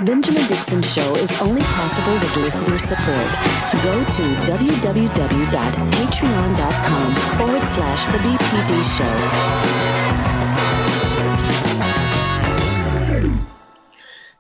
The Benjamin Dixon Show is only possible with listener support. Go to www.patreon.com/The BPD Show.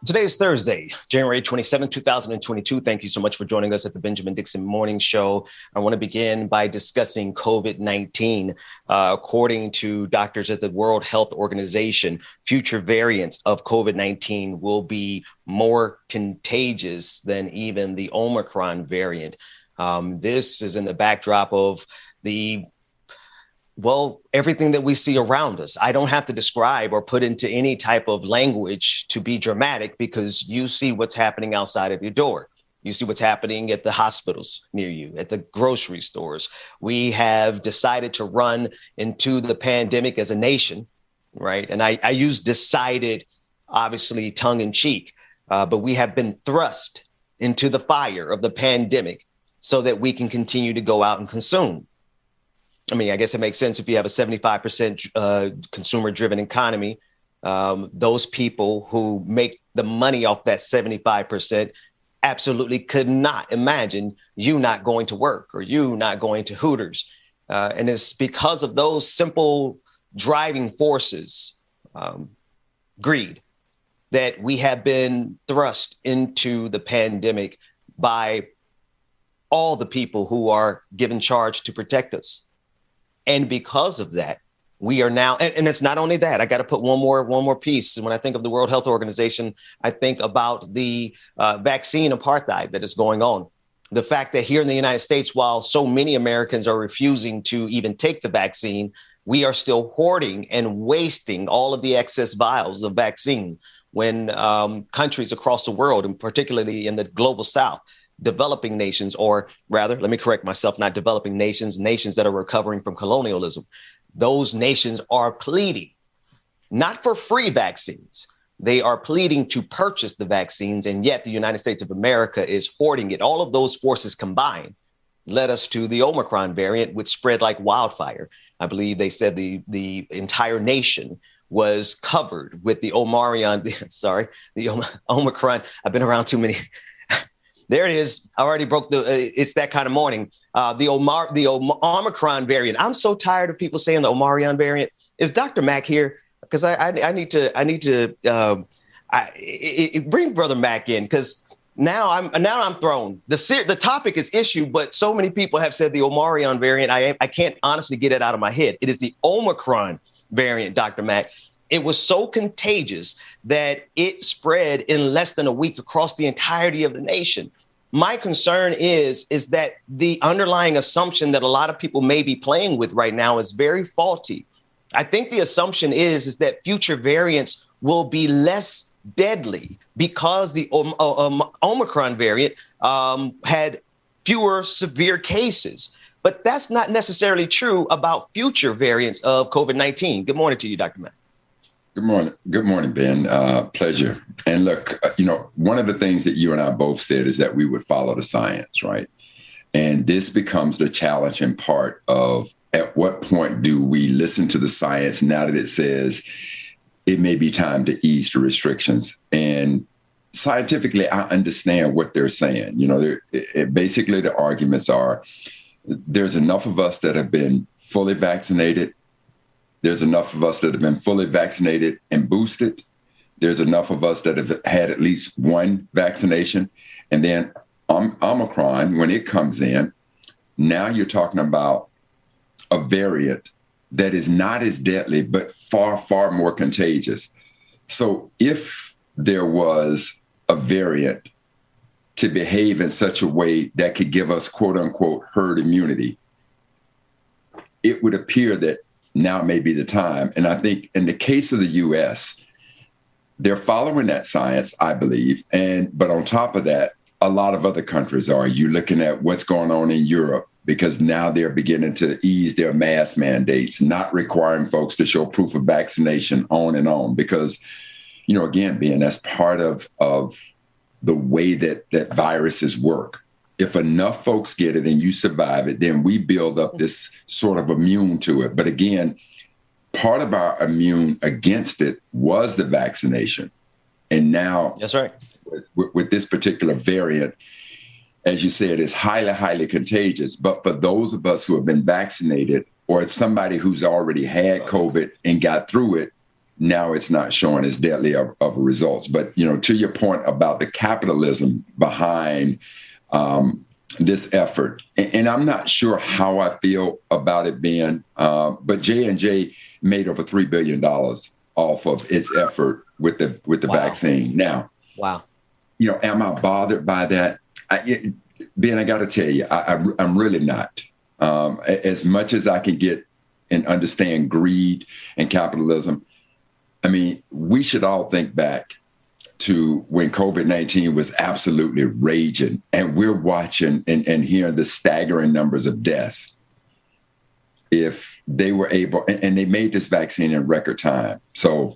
Today is Thursday, January 27, 2022. Thank you so much for joining us at the Benjamin Dixon Morning Show. I want to begin by discussing COVID-19. According to doctors at the World Health Organization, future variants of COVID-19 will be more contagious than even the Omicron variant. This is in the backdrop of everything that we see around us. I don't have to describe or put into any type of language to be dramatic because you see what's happening outside of your door. You see what's happening at the hospitals near you, at the grocery stores. We have decided to run into the pandemic as a nation, right? And I use decided, obviously, tongue in cheek, but we have been thrust into the fire of the pandemic so that we can continue to go out and consume. I mean, I guess it makes sense if you have a 75% consumer-driven economy. Those people who make the money off that 75% absolutely could not imagine you not going to work or you not going to Hooters. And it's because of those simple driving forces, greed, that we have been thrust into the pandemic by all the people who are given charge to protect us. And because of that, we are now, and it's not only that, I got to put one more piece. And when I think of the World Health Organization, I think about the vaccine apartheid that is going on. The fact that here in the United States, while so many Americans are refusing to even take the vaccine, we are still hoarding and wasting all of the excess vials of vaccine when countries across the world, and particularly in the global South, developing nations, or rather, let me correct myself, not developing nations, nations that are recovering from colonialism. Those nations are pleading, not for free vaccines. They are pleading to purchase the vaccines, and yet the United States of America is hoarding it. All of those forces combined led us to the Omicron variant, which spread like wildfire. I believe they said the entire nation was covered with the Omicron. I've been around too many. There it is. I already broke it's that kind of morning. The Omicron variant. I'm so tired of people saying the Omicron variant. Is Dr. Mack here? Because I need to bring Brother Mack in, because now I'm thrown. The topic is issue, but so many people have said the Omicron variant. I can't honestly get it out of my head. It is the Omicron variant, Dr. Mack. It was so contagious that it spread in less than a week across the entirety of the nation. My concern is that the underlying assumption that a lot of people may be playing with right now is very faulty. I think the assumption is that future variants will be less deadly because the Omicron variant had fewer severe cases. But that's not necessarily true about future variants of COVID-19. Good morning to you, Dr. Mack. Good morning. Good morning, Ben. Pleasure. And look, one of the things that you and I both said is that we would follow the science, right? And this becomes the challenging part of at what point do we listen to the science now that it says it may be time to ease the restrictions. And scientifically, I understand what they're saying. Basically the arguments are there's enough of us that have been fully vaccinated. There's enough of us that have been fully vaccinated and boosted. There's enough of us that have had at least one vaccination. And then Omicron, when it comes in, now you're talking about a variant that is not as deadly, but far, far more contagious. So if there was a variant to behave in such a way that could give us, quote unquote, herd immunity, it would appear that now may be the time. And I think in the case of the U.S., they're following that science, I believe. But on top of that, a lot of other countries are. You're looking at what's going on in Europe, because now they're beginning to ease their mask mandates, not requiring folks to show proof of vaccination, on and on. Because, again, Ben, that's part of the way that viruses work. If enough folks get it and you survive it, then we build up this sort of immune to it. But again, part of our immune against it was the vaccination. And now that's right. with this particular variant, as you said, is highly, highly contagious. But for those of us who have been vaccinated, or somebody who's already had COVID and got through it, now it's not showing as deadly of results. But, to your point about the capitalism behind this effort, and I'm not sure how I feel about it being, but J&J made over $3 billion off of its effort with the vaccine. Now, am I bothered by that? Ben, I got to tell you, I'm really not. As much as I can get and understand greed and capitalism, I mean, we should all think back to when COVID-19 was absolutely raging, and we're watching and hearing the staggering numbers of deaths. If they were able, and they made this vaccine in record time. So,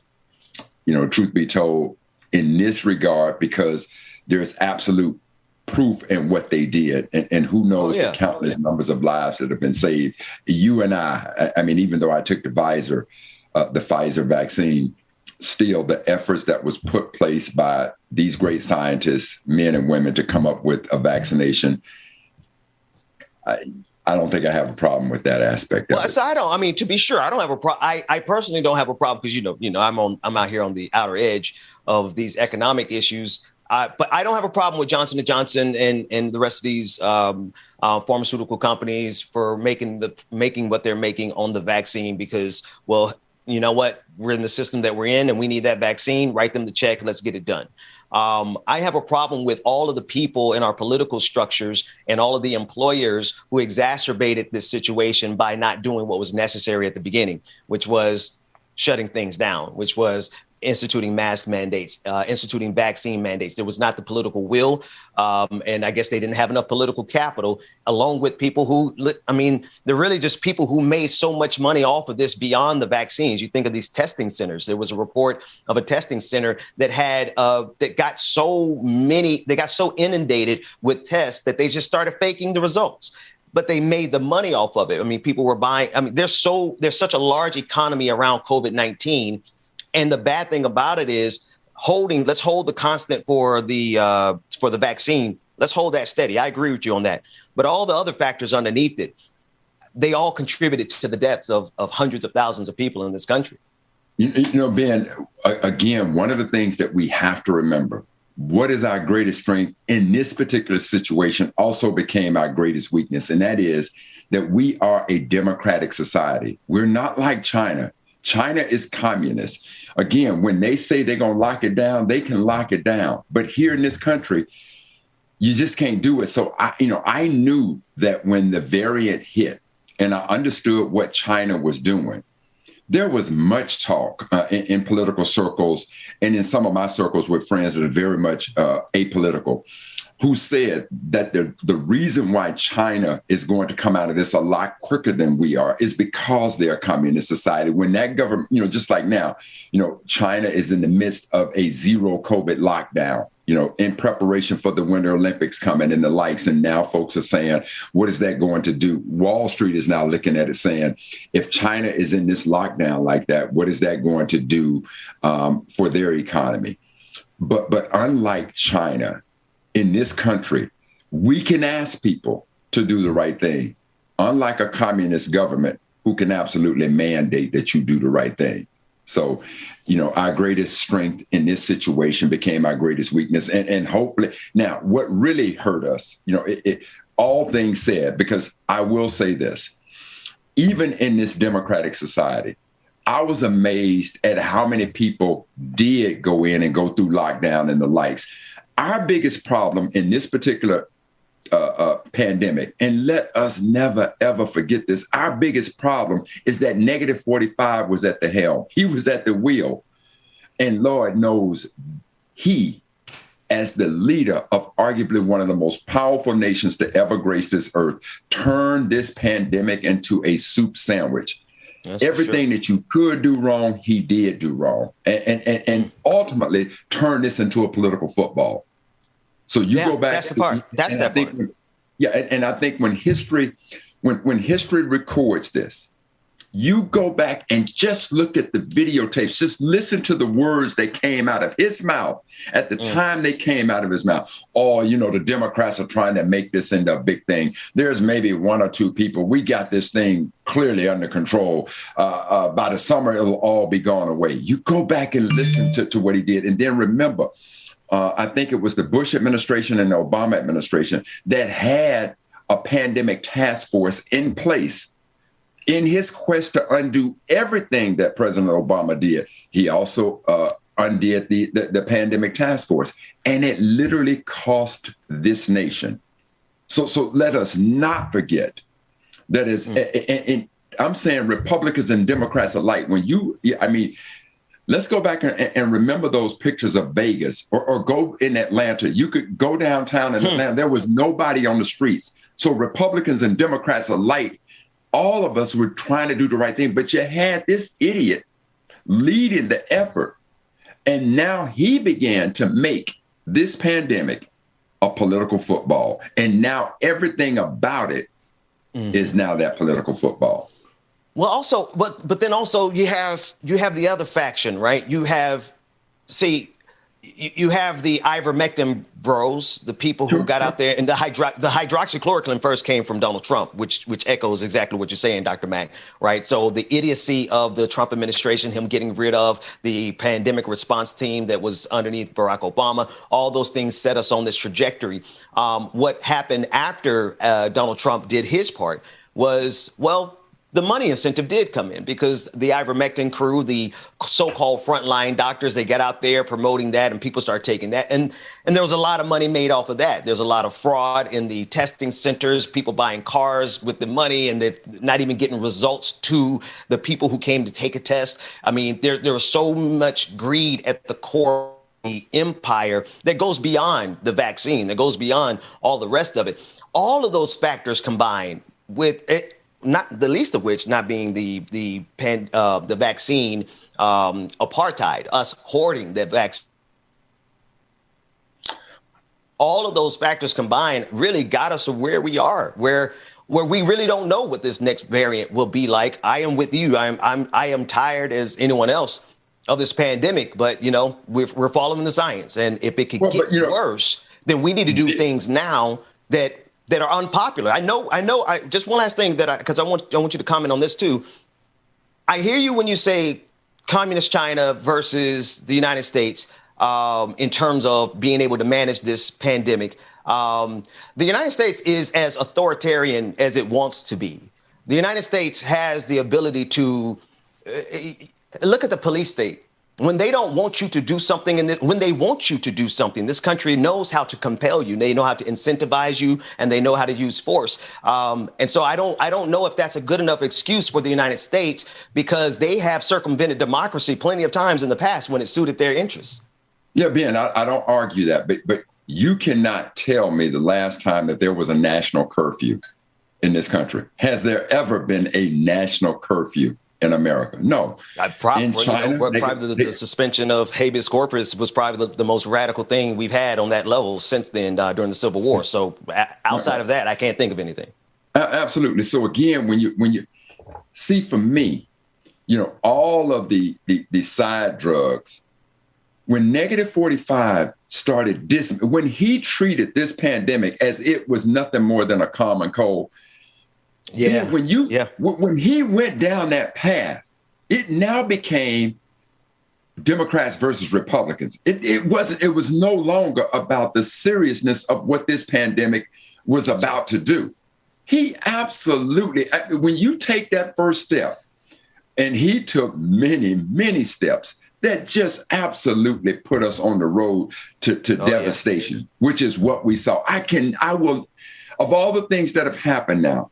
truth be told, in this regard, because there's absolute proof in what they did, and who knows the countless numbers of lives that have been saved. You and I mean, even though I took the Pfizer vaccine, still the efforts that was put place by these great scientists, men and women, to come up with a vaccination, I don't think I have a problem with that aspect. Well, so to be sure, I don't have a problem. I personally don't have a problem because, I'm out here on the outer edge of these economic issues. But I don't have a problem with Johnson & Johnson and the rest of these pharmaceutical companies for making what they're making on the vaccine because, well, you know what? We're in the system that we're in and we need that vaccine. Write them the check. Let's get it done. I have a problem with all of the people in our political structures and all of the employers who exacerbated this situation by not doing what was necessary at the beginning, which was shutting things down, which was instituting mask mandates, instituting vaccine mandates. There was not the political will. And I guess they didn't have enough political capital, along with people who, they're really just people who made so much money off of this beyond the vaccines. You think of these testing centers. There was a report of a testing center that had, that got so inundated with tests that they just started faking the results. But they made the money off of it. I mean, people were buying. I mean, there's such a large economy around COVID-19. And the bad thing about it is let's hold the constant for the vaccine. Let's hold that steady. I agree with you on that. But all the other factors underneath it, they all contributed to the deaths of hundreds of thousands of people in this country. Ben, again, one of the things that we have to remember, what is our greatest strength in this particular situation also became our greatest weakness. And that is that we are a democratic society. We're not like China. China is communist. Again, when they say they're going to lock it down, they can lock it down. But here in this country, you just can't do it. So, I knew that when the variant hit and I understood what China was doing, there was much talk in political circles and in some of my circles with friends that are very much apolitical, who said that the reason why China is going to come out of this a lot quicker than we are is because they're a communist society. When that government, just like now, China is in the midst of a zero COVID lockdown, in preparation for the Winter Olympics coming and the likes. And now folks are saying, what is that going to do? Wall Street is now looking at it saying, if China is in this lockdown like that, what is that going to do for their economy? But unlike China, in this country, we can ask people to do the right thing, unlike a communist government who can absolutely mandate that you do the right thing. So, our greatest strength in this situation became our greatest weakness. And hopefully, now, what really hurt us, all things said, because I will say this, even in this democratic society, I was amazed at how many people did go in and go through lockdown and the likes. Our biggest problem in this particular pandemic, and let us never, ever forget this, our biggest problem is that negative 45 was at the helm. He was at the wheel. And Lord knows he, as the leader of arguably one of the most powerful nations to ever grace this earth, turned this pandemic into a soup sandwich. That's everything that you could do wrong, he did do wrong. And ultimately turned this into a political football. So you go back. That's the part. That's that part. And I think when history records this, You go back and just look at the videotapes, just listen to the words that came out of his mouth at the time they came out of his mouth. Oh, the Democrats are trying to make this into a big thing. There's maybe one or two people. We got this thing clearly under control. By the summer, it'll all be gone away. You go back and listen to what he did. And then remember, I think it was the Bush administration and the Obama administration that had a pandemic task force in place in his quest to undo everything that President Obama did. He also undid the pandemic task force, and it literally cost this nation. So let us not forget that is, and I'm saying Republicans and Democrats alike. Let's go back and remember those pictures of Vegas or go in Atlanta. You could go downtown in Atlanta. There was nobody on the streets. So Republicans and Democrats alike, all of us were trying to do the right thing. But you had this idiot leading the effort. And now he began to make this pandemic a political football. And now everything about it is now that political football. Well, also, but then also you have the other faction, right? You have the ivermectin bros, the people who got out there, and the hydroxychloroquine first came from Donald Trump, which echoes exactly what you're saying, Dr. Mack, right? So the idiocy of the Trump administration, him getting rid of the pandemic response team that was underneath Barack Obama, all those things set us on this trajectory. What happened after Donald Trump did his part was, the money incentive did come in because the ivermectin crew, the so-called frontline doctors, they got out there promoting that and people start taking that. And there was a lot of money made off of that. There's a lot of fraud in the testing centers, people buying cars with the money and they're not even getting results to the people who came to take a test. I mean, there was so much greed at the core of the empire that goes beyond the vaccine, that goes beyond all the rest of it. All of those factors combined with it, not the least of which not being the vaccine apartheid, us hoarding the vaccine. All of those factors combined really got us to where we are, where we really don't know what this next variant will be like. I am with you. I am tired as anyone else of this pandemic, but we're following the science, and if it could get worse, then we need to do things now that are unpopular. I know. Just one last thing because I want you to comment on this too. I hear you when you say communist China versus the United States in terms of being able to manage this pandemic. The United States is as authoritarian as it wants to be. The United States has the ability to look at the police state. When they don't want you to do something, when they want you to do something, this country knows how to compel you. They know how to incentivize you, and they know how to use force. And so I don't know if that's a good enough excuse for the United States, because they have circumvented democracy plenty of times in the past when it suited their interests. Yeah, Ben, I don't argue that, but you cannot tell me the last time that there was a national curfew in this country. Has there ever been a national curfew in America? No. In China, the suspension of habeas corpus was probably the most radical thing we've had on that level since then during the Civil War. So outside of that, I can't think of anything. Absolutely. So again, when you see, for me, all of the side drugs, when -45 started when he treated this pandemic as it was nothing more than a common cold. Yeah. When he went down that path, it now became Democrats versus Republicans. It was no longer about the seriousness of what this pandemic was about to do. He absolutely, when you take that first step, and he took many, many steps that just absolutely put us on the road to devastation, which is what we saw. I will, of all the things that have happened now,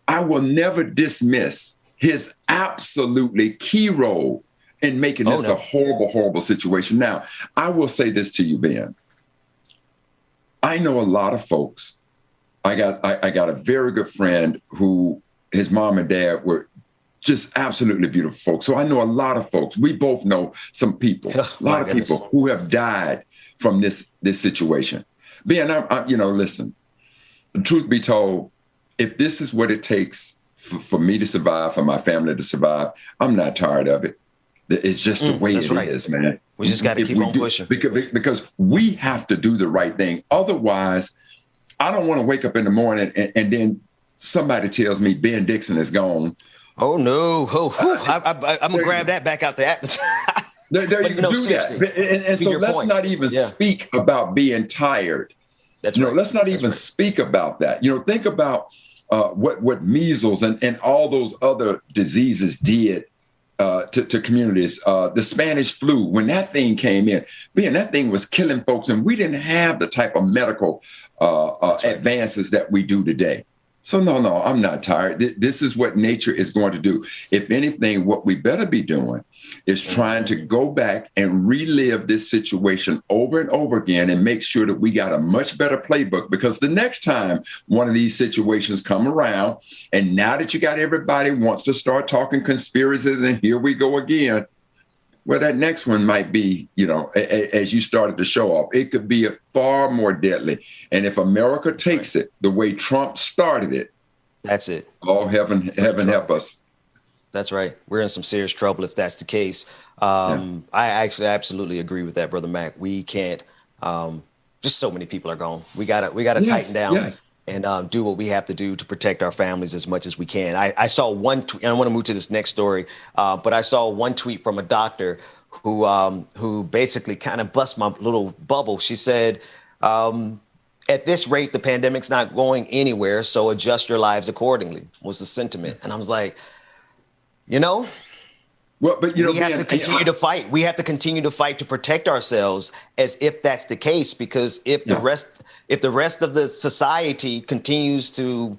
I will never dismiss his absolutely key role in making this a horrible, horrible situation. Now, I will say this to you, Ben. I know a lot of folks. I got a very good friend who his mom and dad were just absolutely beautiful folks. So I know a lot of folks. We both know some people, a lot of people who have died from this situation. Ben, listen, the truth be told, if this is what it takes for me to survive, for my family to survive. I'm not tired of it. It's just the way it is, man. We just got to keep on pushing. Because we have to do the right thing. Otherwise, I don't want to wake up in the morning and then somebody tells me Ben Dixon is gone. Oh, no. I'm going to grab that back out the atmosphere. You do that. And so let's not even speak about being tired. That's right. Let's not even speak about that. Think about what measles and all those other diseases did to communities. The Spanish flu, when that thing came in, that thing was killing folks, and we didn't have the type of medical advances that we do today. So no, I'm not tired. This is what nature is going to do. If anything, what we better be doing is trying to go back and relive this situation over and over again and make sure that we got a much better playbook, because the next time one of these situations come around, and now that you got everybody wants to start talking conspiracies and here we go again, well, that next one might be, as you started to show off, it could be far more deadly. And if America takes it the way Trump started it, that's it. Oh, heaven help us. That's right. We're in some serious trouble if that's the case. I actually absolutely agree with that, Brother Mac. We can't. Just so many people are gone. We gotta tighten down and do what we have to do to protect our families as much as we can. I saw one tweet, and I want to move to this next story, but I saw one tweet from a doctor who basically kind of bust my little bubble. She said, at this rate, the pandemic's not going anywhere, so adjust your lives accordingly, was the sentiment. And I was like, well, but we have to continue to fight. We have to continue to fight to protect ourselves, as if that's the case, because if the rest of the society continues to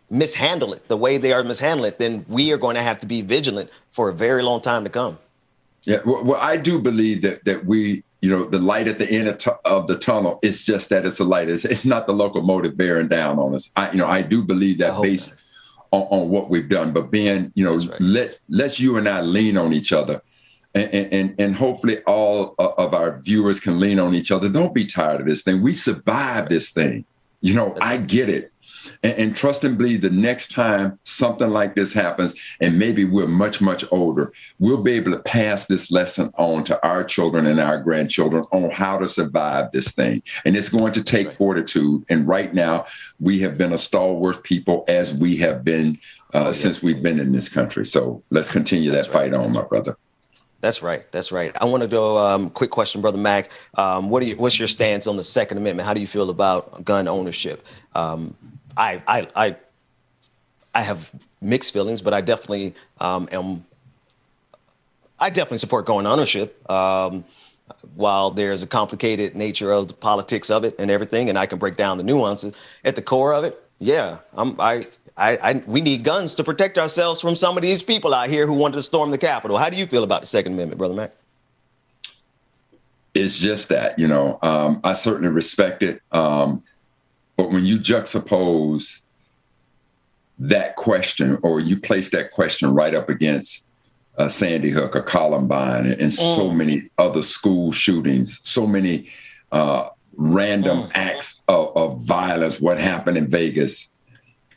mishandle it the way they are mishandling it, then we are going to have to be vigilant for a very long time to come. Yeah, well, I do believe that we, the light at the end of the tunnel is just that it's a light. It's not the locomotive bearing down on us. I do believe that based on what we've done. But Ben, let's you and I lean on each other, and hopefully all of our viewers can lean on each other. Don't be tired of this thing. We survived this thing. I get it. And trust and believe the next time something like this happens, and maybe we're much, much older, we'll be able to pass this lesson on to our children and our grandchildren on how to survive this thing. And it's going to take fortitude. And right now, we have been a stalwart people, as we have been since we've been in this country. So let's continue that fight on, my brother. That's right. I want to go quick question, Brother Mac. What's your stance on the Second Amendment? How do you feel about gun ownership? I have mixed feelings, but I definitely support gun ownership. While there's a complicated nature of the politics of it and everything, and I can break down the nuances at the core of it. Yeah, we need guns to protect ourselves from some of these people out here who wanted to storm the Capitol. How do you feel about the Second Amendment, Brother Mac? It's just that, I certainly respect it. But when you juxtapose that question, or you place that question right up against Sandy Hook or Columbine and so many other school shootings, so many random acts of violence, what happened in Vegas.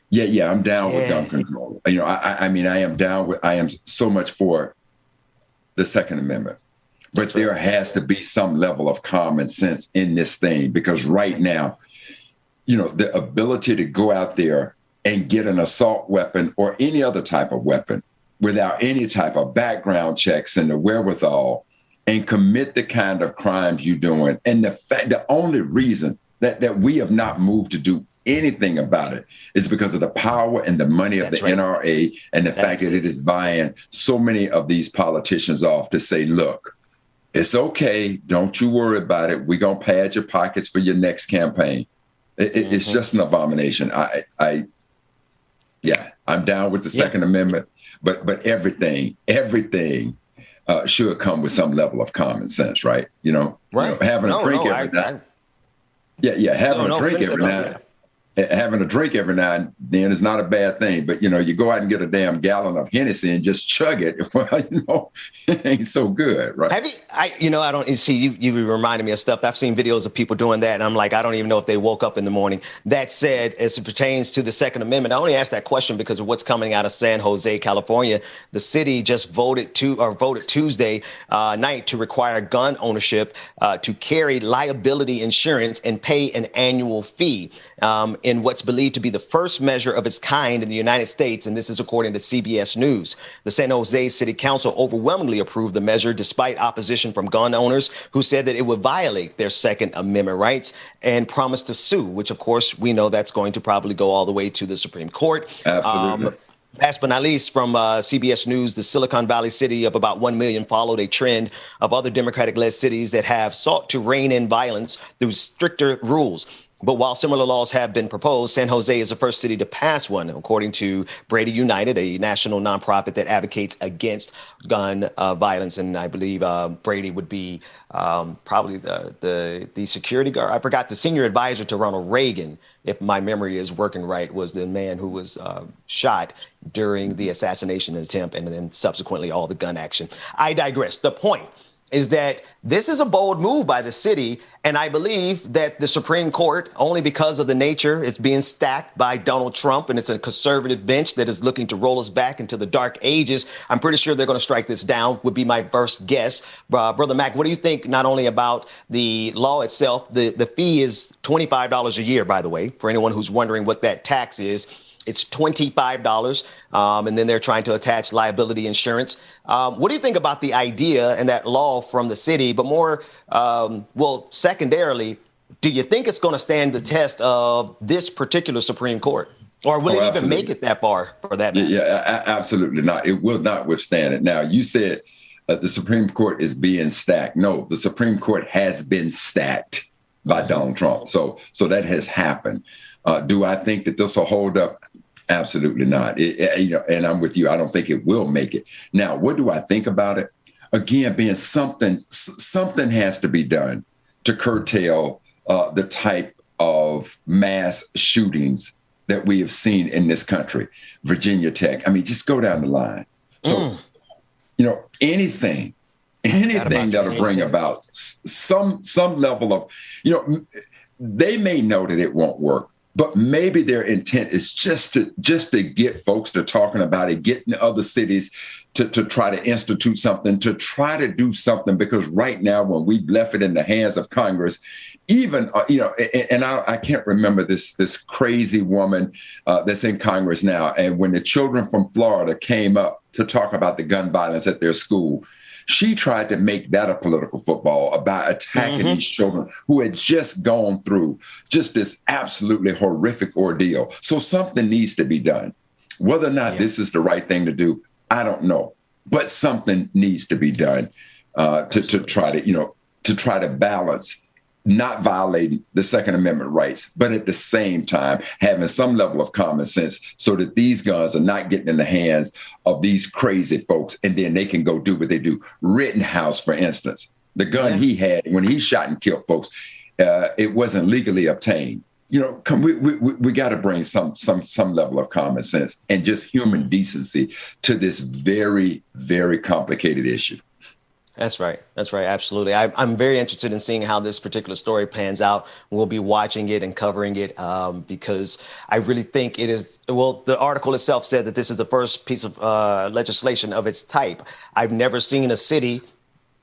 Yeah, I'm down with gun control. I am so much for the Second Amendment. But there has to be some level of common sense in this thing, because right now, the ability to go out there and get an assault weapon or any other type of weapon without any type of background checks and the wherewithal, and commit the kind of crimes you're doing. And the only reason that we have not moved to do anything about it is because of the power and the money of the NRA and the fact that it is buying so many of these politicians off to say, look, it's okay. Don't you worry about it. We're going to pad your pockets for your next campaign. It's just an abomination. I'm down with the Second Amendment, but everything should come with some level of common sense, right? Having a drink every night. Having a drink every night having a drink every now and then is not a bad thing. But, you go out and get a damn gallon of Hennessy and just chug it. Well, it ain't so good, right? Have you, I don't see you reminded me of stuff. I've seen videos of people doing that. And I'm like, I don't even know if they woke up in the morning. That said, as it pertains to the Second Amendment, I only asked that question because of what's coming out of San Jose, California. The city just voted Tuesday night to require gun ownership to carry liability insurance and pay an annual fee in what's believed to be the first measure of its kind in the United States. And this is according to CBS News. The San Jose City Council overwhelmingly approved the measure despite opposition from gun owners who said that it would violate their Second Amendment rights and promised to sue, which, of course, we know that's going to probably go all the way to the Supreme Court. Absolutely. Last but not least, from CBS News, the Silicon Valley city of about 1 million followed a trend of other Democratic-led cities that have sought to rein in violence through stricter rules. But while similar laws have been proposed, San Jose is the first city to pass one, according to Brady United, a national nonprofit that advocates against gun violence. And I believe Brady would be probably the security guard. I forgot the senior advisor to Ronald Reagan, if my memory is working right, was the man who was shot during the assassination attempt and then subsequently all the gun action. I digress. The point is that this is a bold move by the city. And I believe that the Supreme Court, only because of the nature, it's being stacked by Donald Trump, and it's a conservative bench that is looking to roll us back into the dark ages. I'm pretty sure they're going to strike this down, would be my first guess. Brother Mac, what do you think not only about the law itself? The fee is $25 a year, by the way, for anyone who's wondering what that tax is. It's $25, and then they're trying to attach liability insurance. What do you think about the idea and that law from the city? But more, secondarily, do you think it's going to stand the test of this particular Supreme Court? Or will it even make it that far for that matter? Yeah, absolutely not. It will not withstand it. Now, you said the Supreme Court is being stacked. No, the Supreme Court has been stacked by Donald Trump. So that has happened. Do I think that this will hold up? Absolutely not. And I'm with you. I don't think it will make it. Now, what do I think about it? Again, being something has to be done to curtail the type of mass shootings that we have seen in this country. Virginia Tech. I mean, just go down the line. So, anything that'll bring about some level of, they may know that it won't work, but maybe their intent is just to get folks to talking about it, getting other cities to try to institute something, to try to do something. Because right now, when we left it in the hands of Congress, even, and I can't remember this crazy woman that's in Congress now. And when the children from Florida came up to talk about the gun violence at their school, she tried to make that a political football about attacking these children who had just gone through just this absolutely horrific ordeal. So something needs to be done. Whether or not this is the right thing to do, I don't know. But something needs to be done to try to balance not violating the Second Amendment rights, but at the same time having some level of common sense so that these guns are not getting in the hands of these crazy folks, and then they can go do what they do. Rittenhouse, for instance, the gun he had when he shot and killed folks, it wasn't legally obtained. We got to bring some level of common sense and just human decency to this very, very complicated issue. That's right. Absolutely. I'm very interested in seeing how this particular story pans out. We'll be watching it and covering it because I really think it is. Well, the article itself said that this is the first piece of legislation of its type. I've never seen a city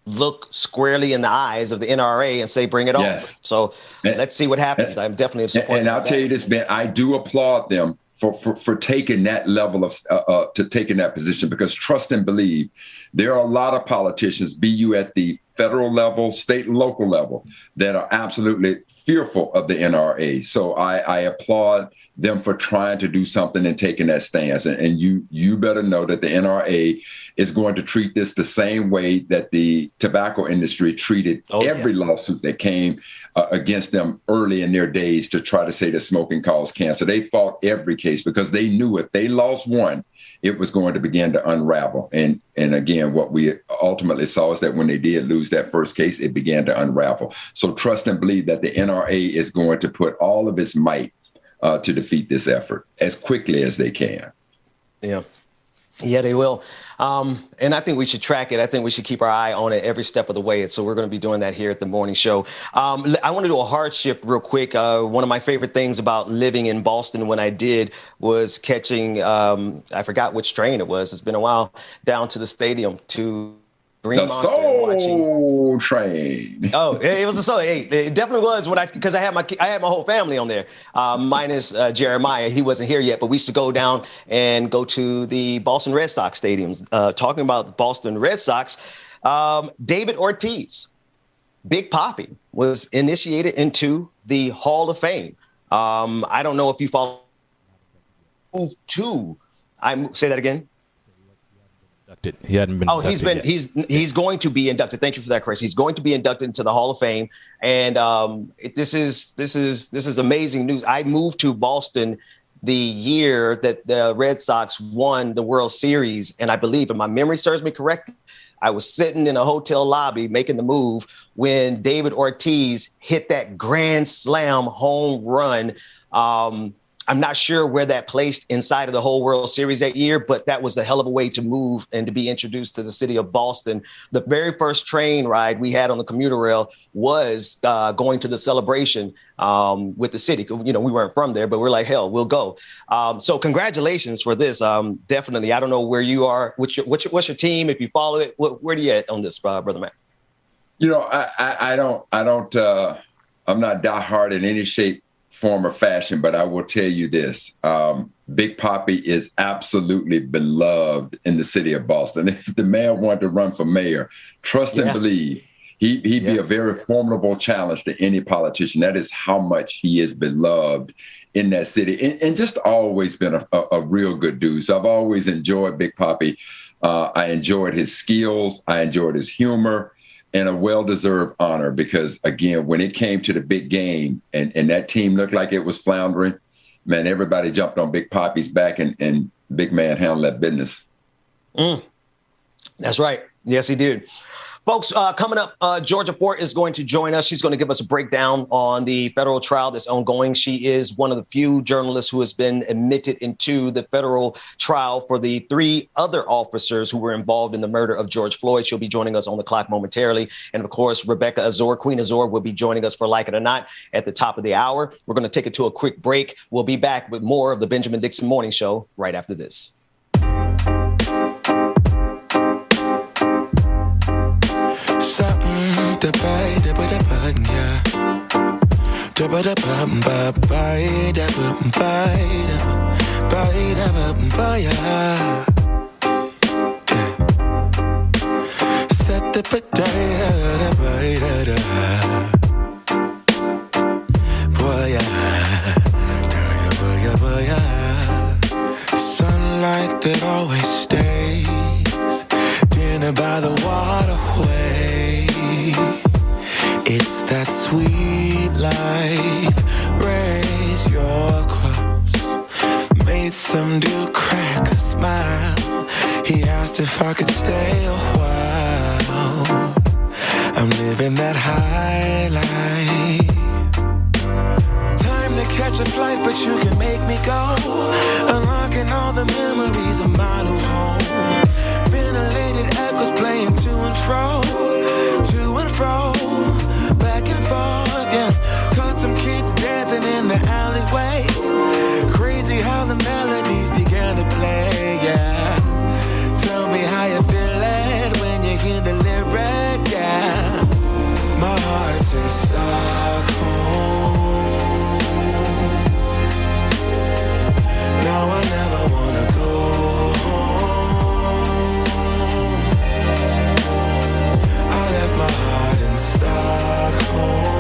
look squarely in the eyes of the NRA and say, bring it on. So let's see what happens. I'm definitely a supporter. And I'll tell you this, Ben, I do applaud them for taking that level of taking that position, because trust and believe, there are a lot of politicians, be you at the federal level, state and local level, that are absolutely fearful of the NRA. So I applaud them for trying to do something and taking that stance. And you better know that the NRA is going to treat this the same way that the tobacco industry treated every lawsuit that came against them early in their days to try to say that smoking caused cancer. They fought every case because they knew if they lost one, it was going to begin to unravel. And again, what we ultimately saw is that when they did lose that first case, it began to unravel. So trust and believe that the NRA is going to put all of its might to defeat this effort as quickly as they can. Yeah, they will. And I think we should track it. I think we should keep our eye on it every step of the way. So we're going to be doing that here at the morning show. I want to do a hard shift real quick. One of my favorite things about living in Boston when I did was catching, I forgot which train it was. It's been a while, down to the stadium to Green the Monster Soul Train. Oh, it was the Soul. Hey, it definitely was because I had my whole family on there, minus Jeremiah. He wasn't here yet, but we used to go down and go to the Boston Red Sox stadiums. Talking about the Boston Red Sox, David Ortiz, Big Papi, was initiated into the Hall of Fame. I don't know if you follow. Say that again. He hadn't been. He's going to be inducted. Thank you for that, Chris. He's going to be inducted into the Hall of Fame, and this is amazing news. I moved to Boston the year that the Red Sox won the World Series, and I believe, if my memory serves me correctly, I was sitting in a hotel lobby making the move when David Ortiz hit that grand slam home run. I'm not sure where that placed inside of the whole World Series that year, but that was a hell of a way to move and to be introduced to the city of Boston. The very first train ride we had on the commuter rail was going to the celebration with the city. You know, we weren't from there, but we're like, hell, we'll go. So congratulations for this. Definitely. I don't know where you are. What's your team? If you follow it, where do you at on this, Brother Mac? You know, I'm not diehard in any shape, form, or fashion, but I will tell you this. Big Papi is absolutely beloved in the city of Boston. If the man wanted to run for mayor, trust and believe, he'd be a very formidable challenge to any politician. That is how much he is beloved in that city, and just always been a real good dude. So I've always enjoyed Big Papi. I enjoyed his skills. I enjoyed his humor. And a well-deserved honor because, again, when it came to the big game and that team looked like it was floundering, man, everybody jumped on Big Papi's back and Big Man handled that business. That's right. Yes, he did. Folks, coming up, Georgia Fort is going to join us. She's going to give us a breakdown on the federal trial that's ongoing. She is one of the few journalists who has been admitted into the federal trial for the 3 other officers who were involved in the murder of George Floyd. She'll be joining us on the clock momentarily. And of course, Rebecca Azor, Queen Azor, will be joining us for Like It or Not at the top of the hour. We're going to take it to a quick break. We'll be back with more of the Benjamin Dixon Morning Show right after this. The bite, the button, yeah. The button, bite, set the potato, boy, sunlight that always stays, dinner by the waterway. It's that sweet life. Raise your cross. Made some dude crack a smile. He asked if I could stay a while. I'm living that high life. Time to catch a flight, but you can make me go. Unlocking all the memories of my new home. Ventilated echoes playing to and fro. To and fro. Back and forth, yeah. Caught some kids dancing in the alleyway. Crazy how the melodies began to play, yeah. Tell me how you feeling when you hear the lyric, yeah. My heart's in Stockholm. Now I never wanna go home. I left my heart in Stockholm.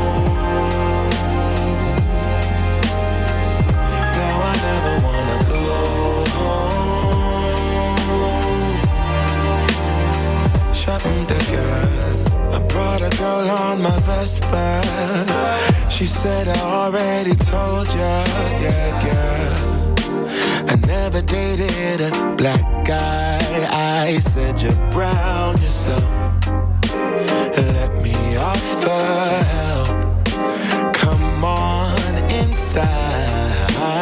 Now I never wanna go home. Shopping the girl, I brought a girl on my Vespa. She said I already told ya, yeah. I never dated a black guy. I said you're brown yourself. Let me offer help. Come on inside.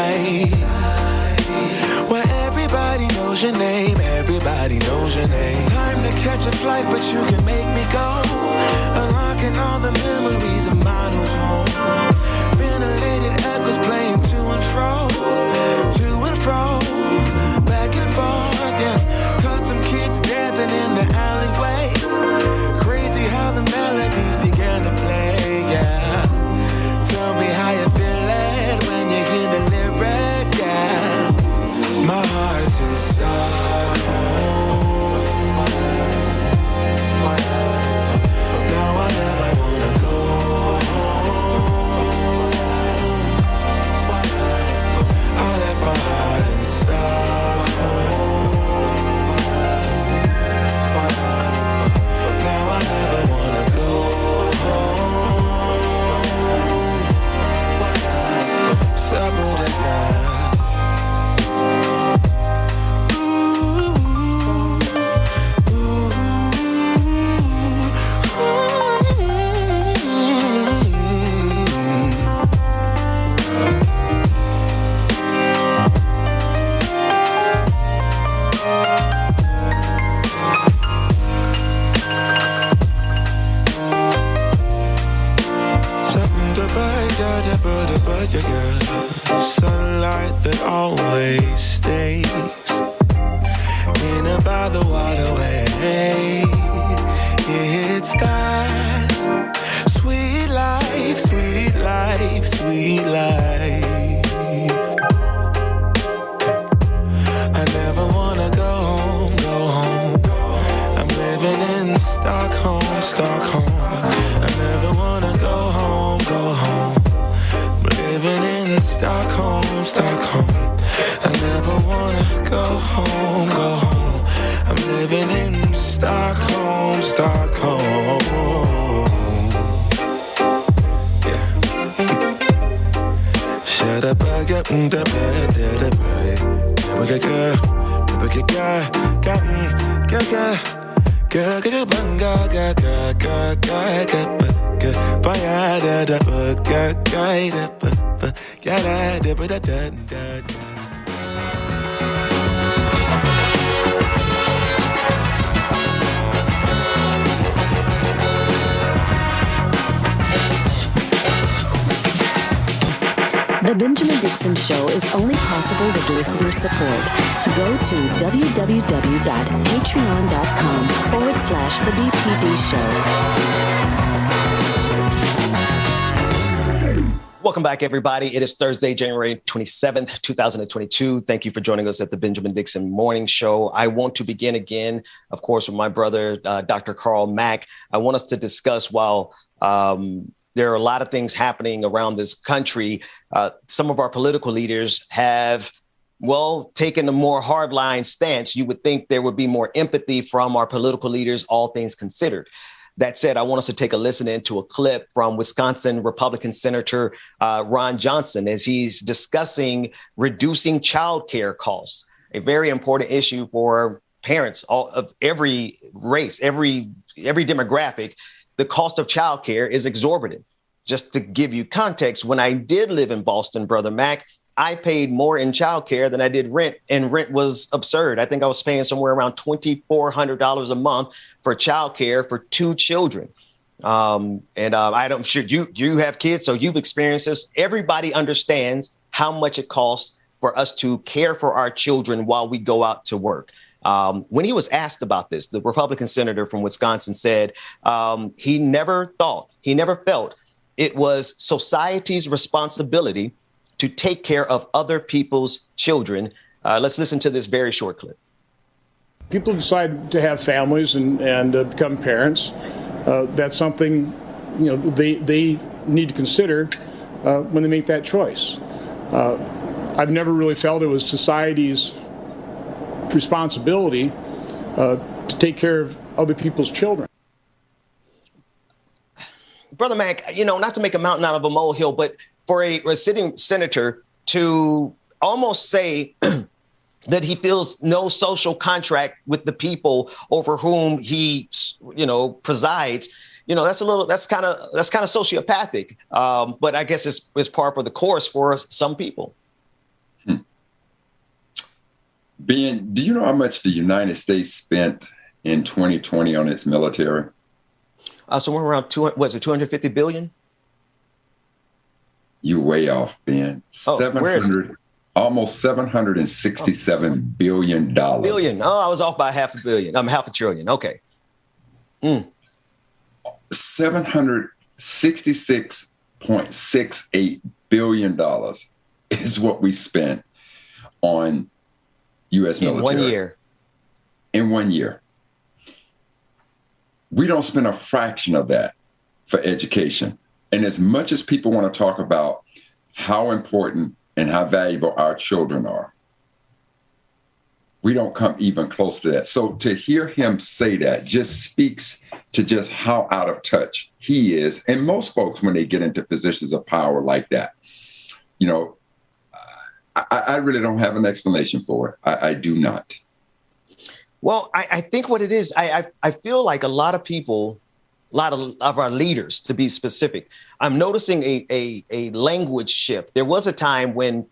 where everybody knows your name, everybody knows your name. Time to catch a flight, but you can make me go. Unlocking all the memories of my new home. Ventilated echoes playing to and fro, back and forth, yeah. Caught some kids dancing in the alleyway. Crazy how the melodies began to play, yeah. Tell me how you feel it when you hear the lyric, yeah. My heart's in Stockholm. Now I never wanna go home. I left my heart in Stockholm. Now I never wanna go home. Separate again. Sunlight that always stays in and by the waterway. It's that sweet life, sweet life, sweet life. I never wanna go home, go home. I'm living in Stockholm, Stockholm. I never wanna go home, go home. Living in Stockholm, Stockholm. I never wanna go home, go home. I'm living in Stockholm, Stockholm. Yeah. Shut up, I got the bed, the bed. Never get good, never get good, The Benjamin Dixon Show is only possible with listener support. Go to www.patreon.com/The BPD Show. Welcome back, everybody. It is Thursday, January 27th, 2022. Thank you for joining us at the Benjamin Dixon Morning Show. I want to begin again, of course, with my brother, Dr. Carl Mack. I want us to discuss while there are a lot of things happening around this country. Some of our political leaders have, well, taken a more hardline stance. You would think there would be more empathy from our political leaders, all things considered. That said, I want us to take a listen into a clip from Wisconsin Republican Senator Ron Johnson as he's discussing reducing childcare costs, a very important issue for parents of every race, every demographic. The cost of childcare is exorbitant. Just to give you context, when I did live in Boston, Brother Mac, I paid more in childcare than I did rent, and rent was absurd. I think I was paying somewhere around $2,400 a month for childcare for 2 children. I'm sure you have kids, so you've experienced this. Everybody understands how much it costs for us to care for our children while we go out to work. When he was asked about this, the Republican senator from Wisconsin said he never felt it was society's responsibility to take care of other people's children. Let's listen to this very short clip. People decide to have families and become parents. That's something they need to consider when they make that choice. I've never really felt it was society's responsibility to take care of other people's children. Brother Mac, not to make a mountain out of a molehill, but for a sitting senator to almost say that he feels no social contract with the people over whom he, presides, that's kind of sociopathic. But I guess it's par for the course for some people. Ben, do you know how much the United States spent in 2020 on its military? Somewhere around 250 billion? You're way off, Ben. Where is it? Almost $767 billion. Billion. Oh, I was off by half a billion. Half a trillion. Okay. $766.68 billion is what we spent on U.S. military. In 1 year. In 1 year. We don't spend a fraction of that for education. And as much as people want to talk about how important and how valuable our children are, we don't come even close to that. So to hear him say that just speaks to just how out of touch he is. And most folks, when they get into positions of power like that, you know, I really don't have an explanation for it. I do not. Well, I think what it is, I feel like a lot of people, a lot of our leaders, to be specific, I'm noticing a language shift. There was a time when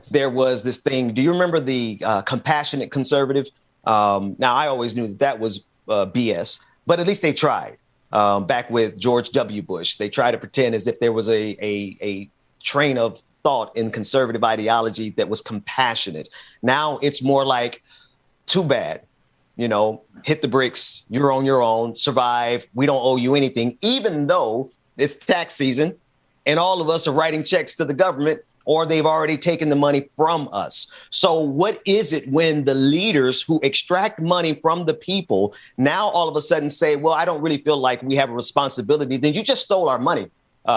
there was this thing. Do you remember the compassionate conservative? Now, I always knew that was BS, but at least they tried. Back with George W. Bush, they tried to pretend as if there was a train of thought in conservative ideology that was compassionate. Now it's more like, too bad, you know, hit the bricks. You're on your own. Survive. We don't owe you anything, even though it's tax season and all of us are writing checks to the government, or they've already taken the money from us. So what is it when the leaders who extract money from the people now all of a sudden say, well, I don't really feel like we have a responsibility? Then you just stole our money,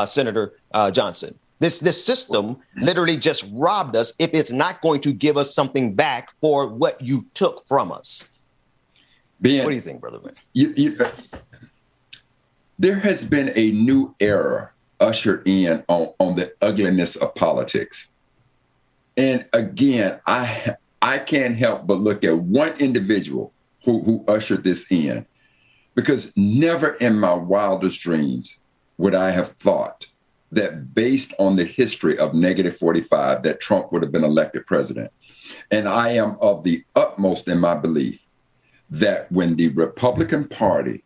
Senator Johnson. This system literally just robbed us if it's not going to give us something back for what you took from us. Ben, what do you think, brother? There has been a new era ushered in on the ugliness of politics. And again, I can't help but look at one individual who ushered this in, because never in my wildest dreams would I have thought that based on the history of -45, that Trump would have been elected president. And I am of the utmost in my belief that when the Republican Party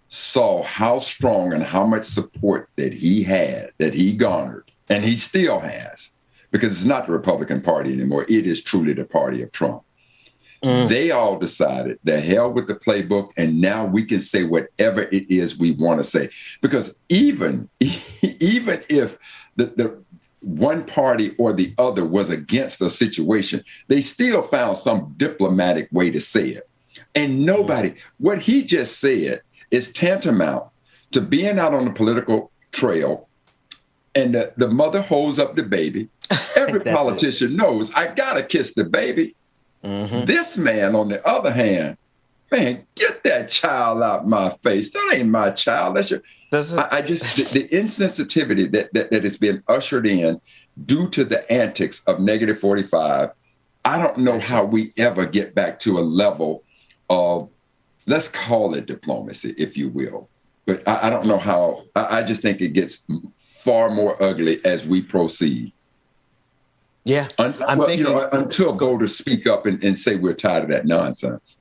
saw how strong and how much support that he had, that he garnered, and he still has, because it's not the Republican Party anymore, it is truly the party of Trump. They all decided, the hell with the playbook, and now we can say whatever it is we want to say. Because even if the one party or the other was against a situation, they still found some diplomatic way to say it. And nobody, what he just said is tantamount to being out on the political trail and the mother holds up the baby. Every politician knows, I gotta kiss the baby. This man, on the other hand, man, get that child out my face. That ain't my child. That's your. I just the insensitivity that is being ushered in due to the antics of -45. I don't know how we ever get back to a level of, let's call it diplomacy, if you will. But I don't know how. I just think it gets far more ugly as we proceed. Yeah, until voters speak up and say we're tired of that nonsense.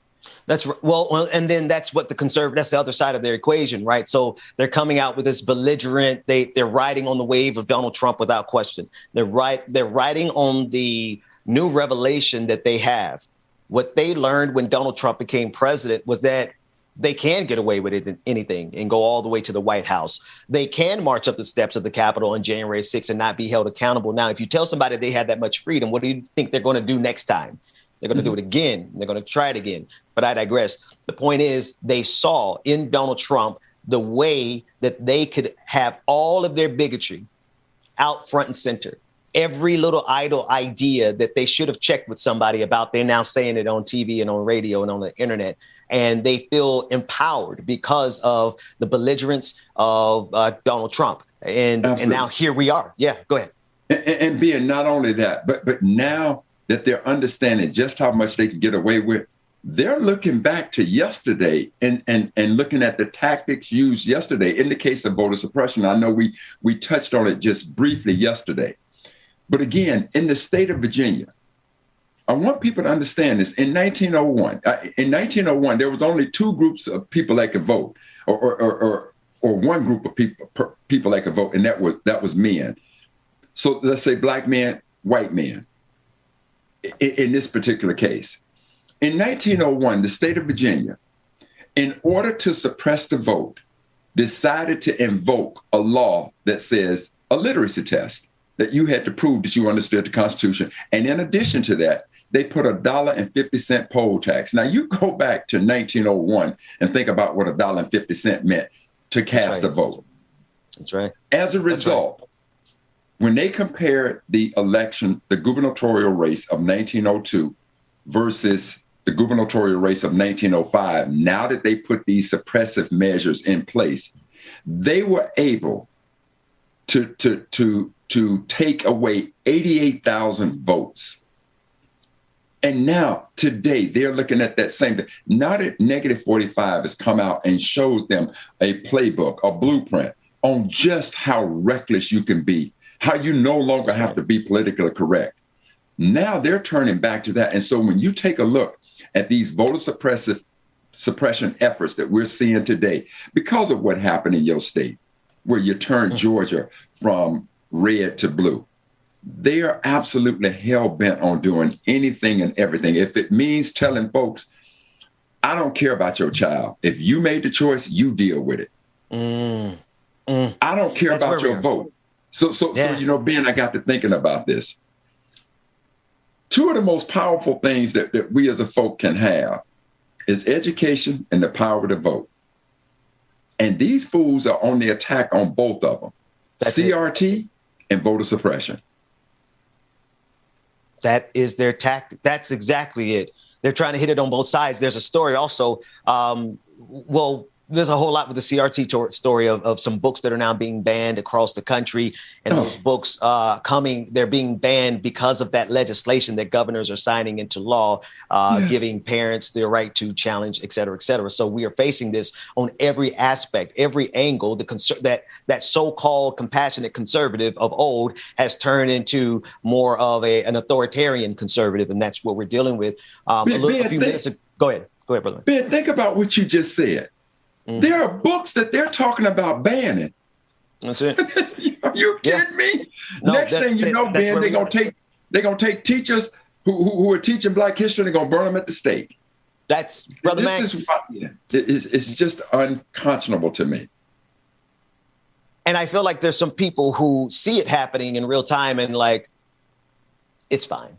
That's well, and then that's what that's the other side of their equation, right? So they're coming out with this belligerent. They're riding on the wave of Donald Trump without question. They're riding on the new revelation that they have. What they learned when Donald Trump became president was that they can get away with anything and go all the way to the White House. They can march up the steps of the Capitol on January 6th and not be held accountable. Now, if you tell somebody they had that much freedom, what do you think they're going to do next time? They're going to do it again. They're going to try it again. But I digress. The point is, they saw in Donald Trump the way that they could have all of their bigotry out front and center. Every little idle idea that they should have checked with somebody about, they're now saying it on TV and on radio and on the internet. And they feel empowered because of the belligerence of Donald Trump. And now here we are. Yeah, go ahead. And being not only that, but now that they're understanding just how much they can get away with, they're looking back to yesterday and looking at the tactics used yesterday in the case of voter suppression. I know we touched on it just briefly yesterday. But again, in the state of Virginia, I want people to understand this. In 1901, there was only two groups of people that could vote, or one group of people that could vote, and that was men. So let's say black men, white men. In this particular case, in 1901, the state of Virginia, in order to suppress the vote, decided to invoke a law that says a literacy test, that you had to prove that you understood the Constitution. And in addition to that, they put $1.50 poll tax. Now you go back to 1901 and think about what $1.50 meant to cast a vote. That's right. As a result, when they compared the election, the gubernatorial race of 1902 versus the gubernatorial race of 1905, now that they put these suppressive measures in place, they were able to take away 88,000 votes. And now, today, they're looking at that same thing. Now that Negative 45 has come out and showed them a playbook, a blueprint on just how reckless you can be, how you no longer have to be politically correct. Now they're turning back to that. And so when you take a look at these voter suppression efforts that we're seeing today, because of what happened in your state, where you turned Georgia from red to blue, they are absolutely hell-bent on doing anything and everything. If it means telling folks, I don't care about your child. If you made the choice, you deal with it. I don't care about your vote. So Ben, I got to thinking about this. Two of the most powerful things that we as a folk can have is education and the power to vote. And these fools are on the attack on both of them. That's CRT and voter suppression. That is their tactic. That's exactly it. They're trying to hit it on both sides. There's a story also. There's a whole lot with the CRT story of some books that are now being banned across the country. And those books they're being banned because of that legislation that governors are signing into law, giving parents their right to challenge, et cetera, et cetera. So we are facing this on every aspect, every angle. That so-called compassionate conservative of old has turned into more of an authoritarian conservative. And that's what we're dealing with. A few minutes ago. Go ahead, brother. Ben, think about what you just said. There are books that they're talking about banning. That's it. Are you kidding me? No, Next thing you know, Ben, they're gonna take teachers who are teaching Black history. They're gonna burn them at the stake. That's brother man. It's just unconscionable to me. And I feel like there's some people who see it happening in real time and like, it's fine.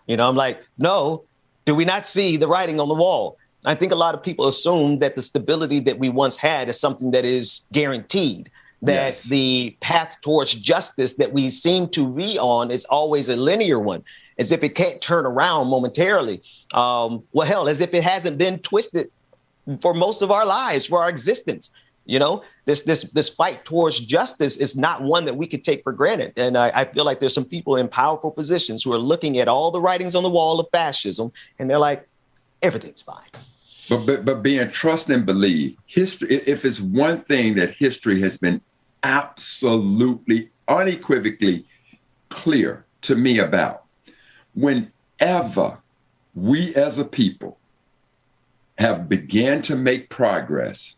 I'm like, no. Do we not see the writing on the wall? I think a lot of people assume that the stability that we once had is something that is guaranteed, that the path towards justice that we seem to be on is always a linear one, as if it can't turn around momentarily. As if it hasn't been twisted for most of our lives, for our existence. This fight towards justice is not one that we could take for granted. And I feel like there's some people in powerful positions who are looking at all the writings on the wall of fascism, and they're like, everything's fine. But being trust and believe, history, if it's one thing that history has been absolutely, unequivocally clear to me about, whenever we as a people have began to make progress,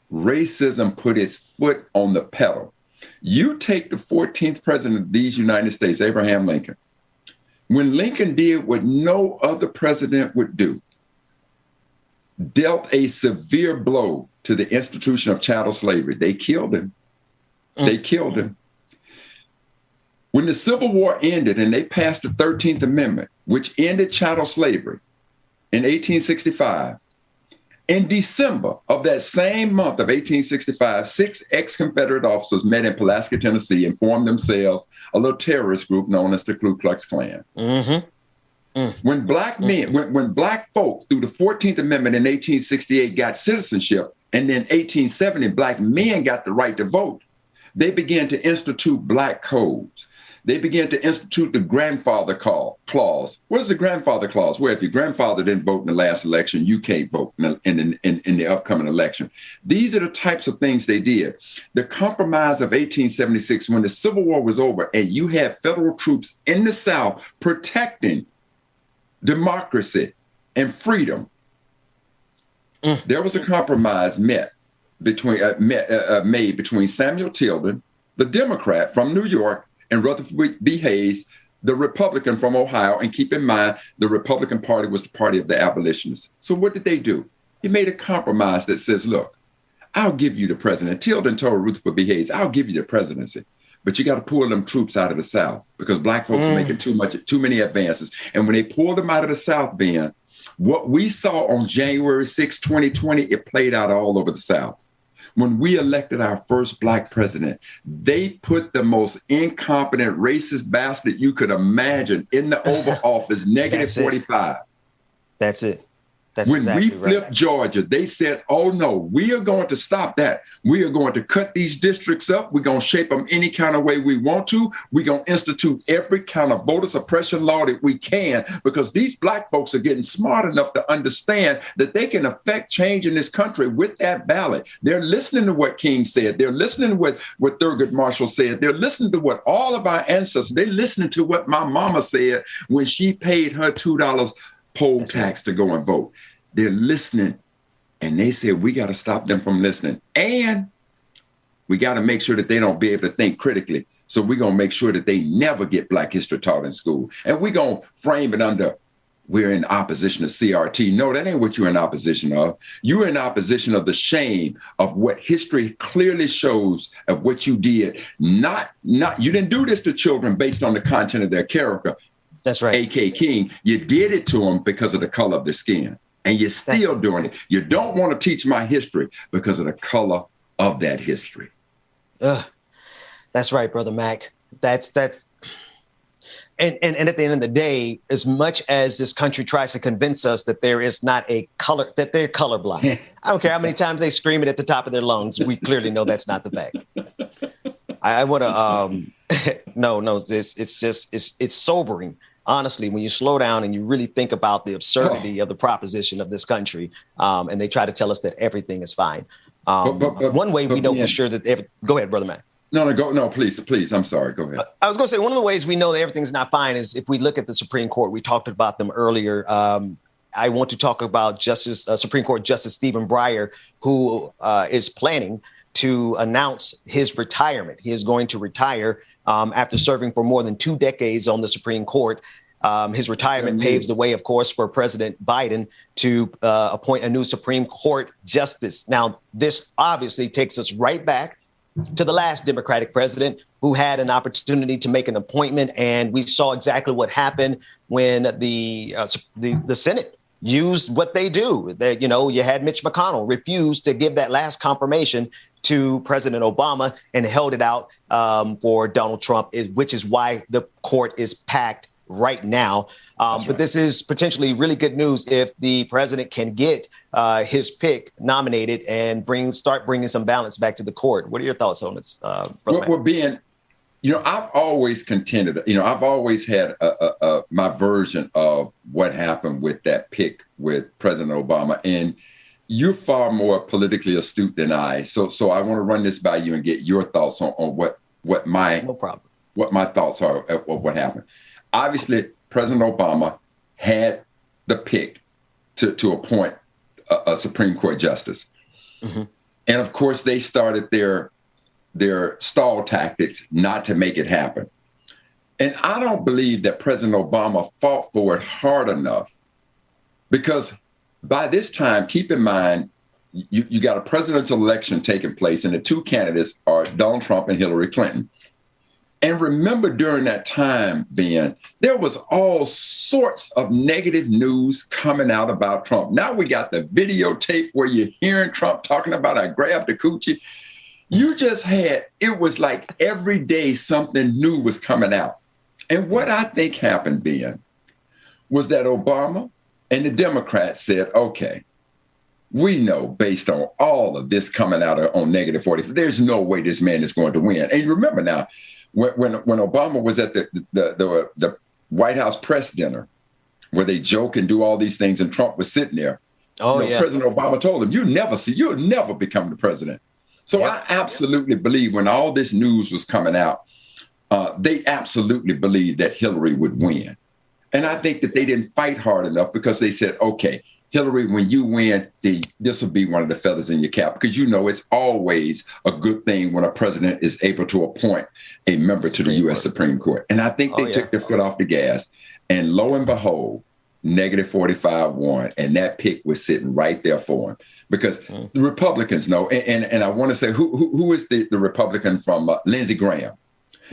racism put its foot on the pedal. You take the 14th president of these United States, Abraham Lincoln. When Lincoln did what no other president would do, dealt a severe blow to the institution of chattel slavery. They killed him. When the Civil War ended and they passed the 13th Amendment, which ended chattel slavery in 1865, in December of that same month of 1865, 6 ex-Confederate officers met in Pulaski, Tennessee, and formed themselves a little terrorist group known as the Ku Klux Klan. When black men, when black folk through the 14th Amendment in 1868 got citizenship, and then 1870 black men got the right to vote, they began to institute black codes. They began to institute the grandfather clause. What is the grandfather clause? Where if your grandfather didn't vote in the last election, you can't vote in the upcoming election. These are the types of things they did. The Compromise of 1876, when the Civil War was over and you had federal troops in the South protecting democracy, and freedom. There was a compromise made between Samuel Tilden, the Democrat from New York, and Rutherford B. Hayes, the Republican from Ohio. And keep in mind, the Republican Party was the party of the abolitionists. So what did they do? He made a compromise that says, look, I'll give you the president. Tilden told Rutherford B. Hayes, I'll give you the presidency, but you got to pull them troops out of the South because black folks are making too many advances. And when they pulled them out of the South, Ben, what we saw on January 6, 2020, it played out all over the South. When we elected our first black president, they put the most incompetent, racist bastard you could imagine in the Oval Office, negative 45. That's it. That's when exactly we flipped right. Georgia, they said, oh, no, we are going to stop that. We are going to cut these districts up. We're going to shape them any kind of way we want to. We're going to institute every kind of voter suppression law that we can, because these black folks are getting smart enough to understand that they can affect change in this country with that ballot. They're listening to what King said. They're listening to what Thurgood Marshall said. They're listening to what all of our ancestors, they're listening to what my mama said when she paid her $2 poll tax to go and vote. They're listening, and they said we got to stop them from listening, and we got to make sure that they don't be able to think critically. So we're going to make sure that they never get Black history taught in school, and we're going to frame it under we're in opposition to CRT. No, that ain't what you're in opposition of. You're in opposition of the shame of what history clearly shows of what you did. Not you didn't do this to children based on the content of their character. That's right. A.K. King, you did it to them because of the color of their skin. And you're still doing it. You don't want to teach my history because of the color of that history. That's right, Brother Mac. That's and at the end of the day, as much as this country tries to convince us that there is not a color, that they're colorblind. I don't care how many times they scream it at the top of their lungs. We clearly know that's not the fact. I want to no, it's sobering. Honestly, when you slow down and you really think about the absurdity of the proposition of this country, and they try to tell us that everything is fine. One way we know for sure that go ahead, Brother Matt. No, please. I'm sorry. Go ahead. I was going to say one of the ways we know that everything's not fine is if we look at the Supreme Court. We talked about them earlier. I want to talk about Supreme Court Justice Stephen Breyer, who is planning to announce his retirement. He is going to retire after serving for more than 2 decades on the Supreme Court. His retirement paves the way, of course, for President Biden to appoint a new Supreme Court justice. Now, this obviously takes us right back to the last Democratic president who had an opportunity to make an appointment. And we saw exactly what happened when the Senate used what they do. That, you had Mitch McConnell refuse to give that last confirmation to President Obama and held it out for Donald Trump, which is why the court is packed right now. But this is potentially really good news if the president can get his pick nominated and start bringing some balance back to the court. What are your thoughts on this? Well, Ben, I've always contended, I've always had my version of what happened with that pick with President Obama. And you're far more politically astute than I. So I want to run this by you and get your thoughts on what my thoughts are of what happened. Obviously, President Obama had the pick to appoint a Supreme Court justice. Mm-hmm. And of course, they started their stall tactics not to make it happen. And I don't believe that President Obama fought for it hard enough, because by this time, keep in mind, you got a presidential election taking place, and the two candidates are Donald Trump and Hillary Clinton. And remember, during that time, Ben, there was all sorts of negative news coming out about Trump. Now we got the videotape where you're hearing Trump talking about, I grabbed the coochie. You just it was like every day something new was coming out. And what I think happened, Ben, was that Obama and the Democrats said, okay, we know based on all of this coming out on negative 40, there's no way this man is going to win. And remember now, when Obama was at the White House press dinner, where they joke and do all these things, and Trump was sitting there, President Obama told him, you'll never become the president. So I absolutely believe when all this news was coming out, they absolutely believed that Hillary would win. And I think that they didn't fight hard enough because they said, okay, Hillary, when you win, this will be one of the feathers in your cap, because it's always a good thing when a president is able to appoint a member to the U.S. Supreme Court. And I think they took their foot off the gas, and lo and behold, -45 won, and that pick was sitting right there for him, because the Republicans know. And I want to say, who is the Republican from Lindsey Graham?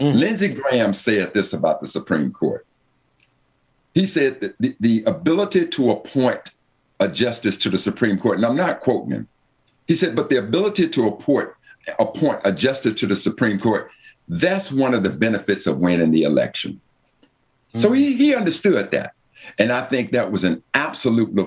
Lindsey Graham said this about the Supreme Court. He said that the ability to appoint a justice to the Supreme Court, and I'm not quoting him. He said, but the ability to appoint a justice to the Supreme Court, that's one of the benefits of winning the election. So he understood that. And I think that was an absolutely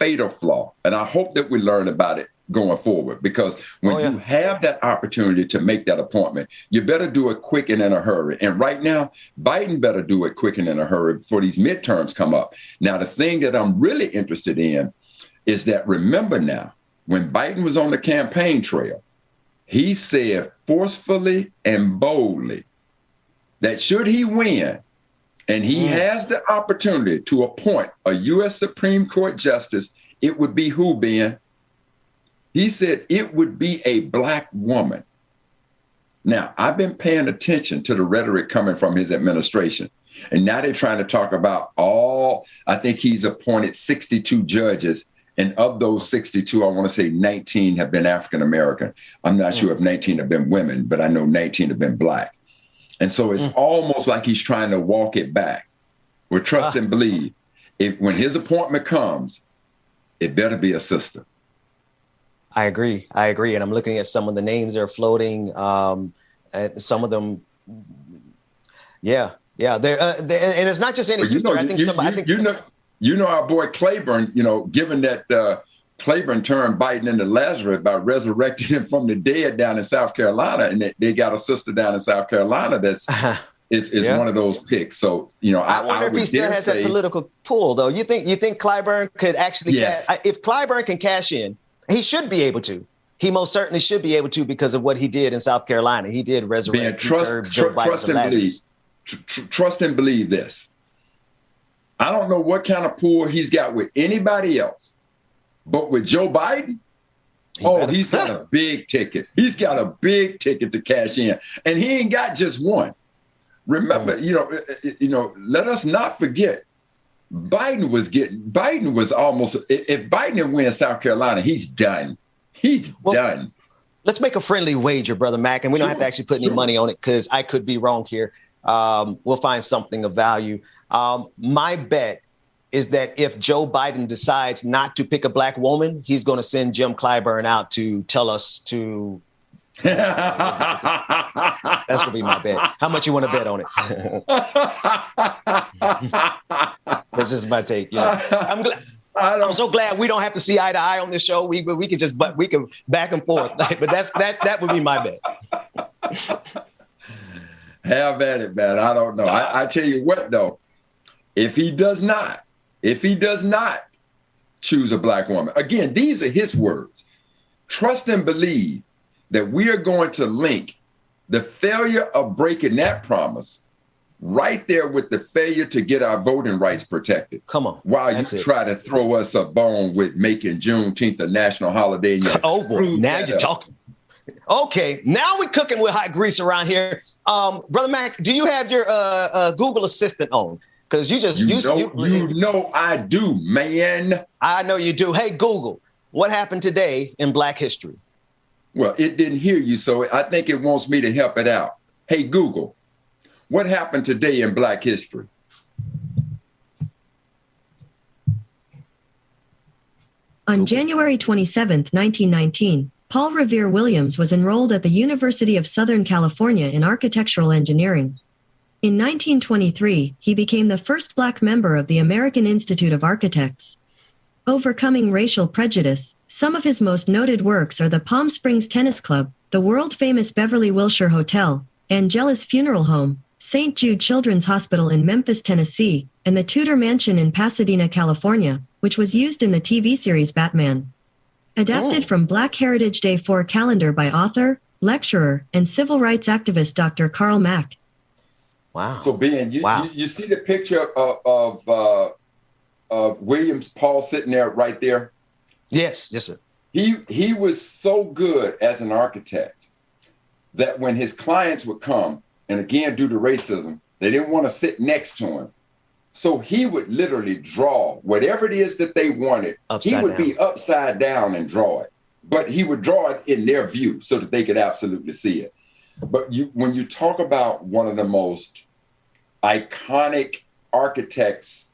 fatal flaw. And I hope that we learn about it going forward, because when you have that opportunity to make that appointment, you better do it quick and in a hurry. And right now, Biden better do it quick and in a hurry before these midterms come up. Now, the thing that I'm really interested in is that, remember now, when Biden was on the campaign trail, he said forcefully and boldly that should he win, and he has the opportunity to appoint a U.S. Supreme Court justice, it would be who, Ben? He said it would be a Black woman. Now, I've been paying attention to the rhetoric coming from his administration. And now they're trying to talk about I think he's appointed 62 judges. And of those 62, I want to say 19 have been African-American. I'm not sure if 19 have been women, but I know 19 have been Black. And so it's almost like he's trying to walk it back. We're trust and believe. When his appointment comes, it better be a sister. I agree. And I'm looking at some of the names that are floating. Some of them, They're, and it's not just any sister. Our boy Claiborne, given that Claiborne turned Biden into Lazarus by resurrecting him from the dead down in South Carolina, and they got a sister down in South Carolina that's one of those picks. So I wonder if he still has that political pull, though. You think Claiborne could actually? If Claiborne can cash in, he should be able to. He most certainly should be able to, because of what he did in South Carolina. He did resurrect Joe Biden. Trust and believe this. I don't know what kind of pull he's got with anybody else, but with Joe Biden, he's got a big ticket. He's got a big ticket to cash in, and he ain't got just one. Remember, let us not forget. Biden was almost, if Biden didn't win South Carolina, he's done. Done. Let's make a friendly wager, Brother Mac, and we don't have to actually put any money on it, because I could be wrong here. We'll find something of value. My bet is that if Joe Biden decides not to pick a Black woman, he's going to send Jim Clyburn out to tell us to. That's going to be my bet. How much you want to bet on it? That's just my take. I'm so glad we don't have to see eye to eye on this show. We can back and forth. But that would be my bet. Have at it, man. I don't know. I tell you what, though, if he does not choose a Black woman, again, these are his words. Trust and believe that we are going to link the failure of breaking that promise right there with the failure to get our voting rights protected. Come on. While you try to throw us a bone with making Juneteenth a national holiday. Oh, boy. Now you're talking. Okay. Now we're cooking with hot grease around here. Brother Mac, do you have your Google Assistant on? Because I do, man. I know you do. Hey, Google, what happened today in Black history? Well, it didn't hear you, so I think it wants me to help it out. Hey, Google, what happened today in Black history? On January 27, 1919, Paul Revere Williams was enrolled at the University of Southern California in architectural engineering. In 1923, he became the first Black member of the American Institute of Architects. Overcoming racial prejudice, some of his most noted works are the Palm Springs Tennis Club, the world-famous Beverly Wilshire Hotel, Angelus Funeral Home, St. Jude Children's Hospital in Memphis, Tennessee, and the Tudor Mansion in Pasadena, California, which was used in the TV series Batman. Adapted from Black Heritage Day 4 calendar by author, lecturer, and civil rights activist Dr. Karl Mack. Wow. So Ben, you see the picture of Williams, Paul sitting there right there? Yes, sir. He was so good as an architect that when his clients would come, and again, due to racism, they didn't want to sit next to him. So he would literally draw whatever it is that they wanted. He would be upside down and draw it, but he would draw it in their view so that they could absolutely see it. But when you talk about one of the most iconic architects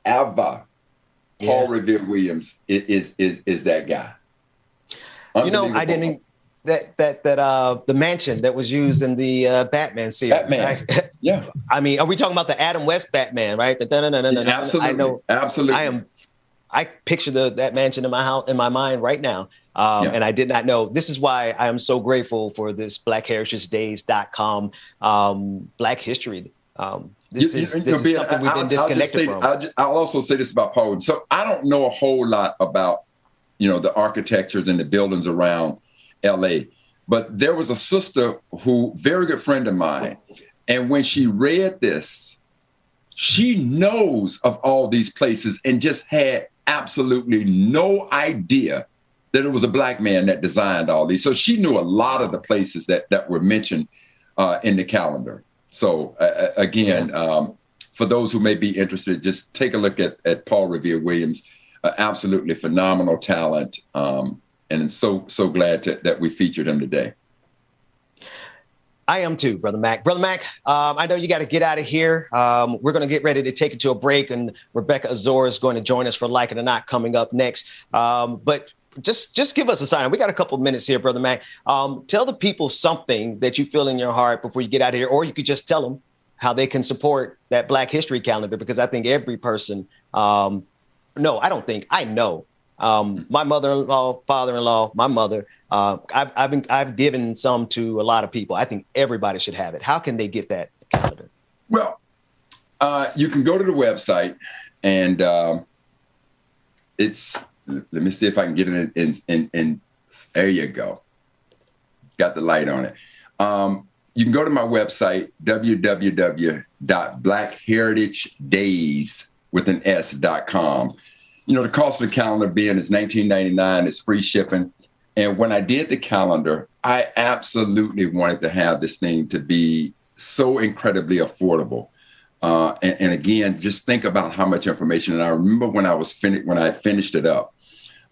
ever, Paul Revere Williams is that guy. You know, I didn't the mansion that was used in the Batman series. Batman. Right? Yeah. I mean, are we talking about the Adam West Batman, right? Absolutely. I know. Absolutely. I picture that mansion in my house, in my mind right now. And I did not know. This is why I am so grateful for this BlackHeritageDays.com Black History. This is something we've been disconnected from. I'll also say this about Paul. So I don't know a whole lot about, the architectures and the buildings around LA, but there was a sister very good friend of mine. And when she read this, she knows of all these places and just had absolutely no idea that it was a Black man that designed all these. So she knew a lot of the places that were mentioned in the calendar. So again, for those who may be interested, just take a look at Paul Revere Williams, absolutely phenomenal talent. And so glad that we featured him today. I am too, Brother Mac. Brother Mac, I know you got to get out of here. We're going to get ready to take it to a break, and Rebecca Azor is going to join us for Like It or Not coming up next. But just give us a sign. We got a couple minutes here, Brother Mac. Tell the people something that you feel in your heart before you get out of here, or you could just tell them how they can support that Black History calendar, because I think every person, I know. My mother-in-law, father-in-law, my mother, I've given some to a lot of people. I think everybody should have it. How can they get that calendar? Well, you can go to the website, and let me see if I can get it in there you go. Got the light on it. You can go to my website, www.blackheritagedays.com. The cost of the calendar being is $19.99. It's free shipping. And when I did the calendar, I absolutely wanted to have this thing to be so incredibly affordable. And again, just think about how much information. And I remember when I finished it up,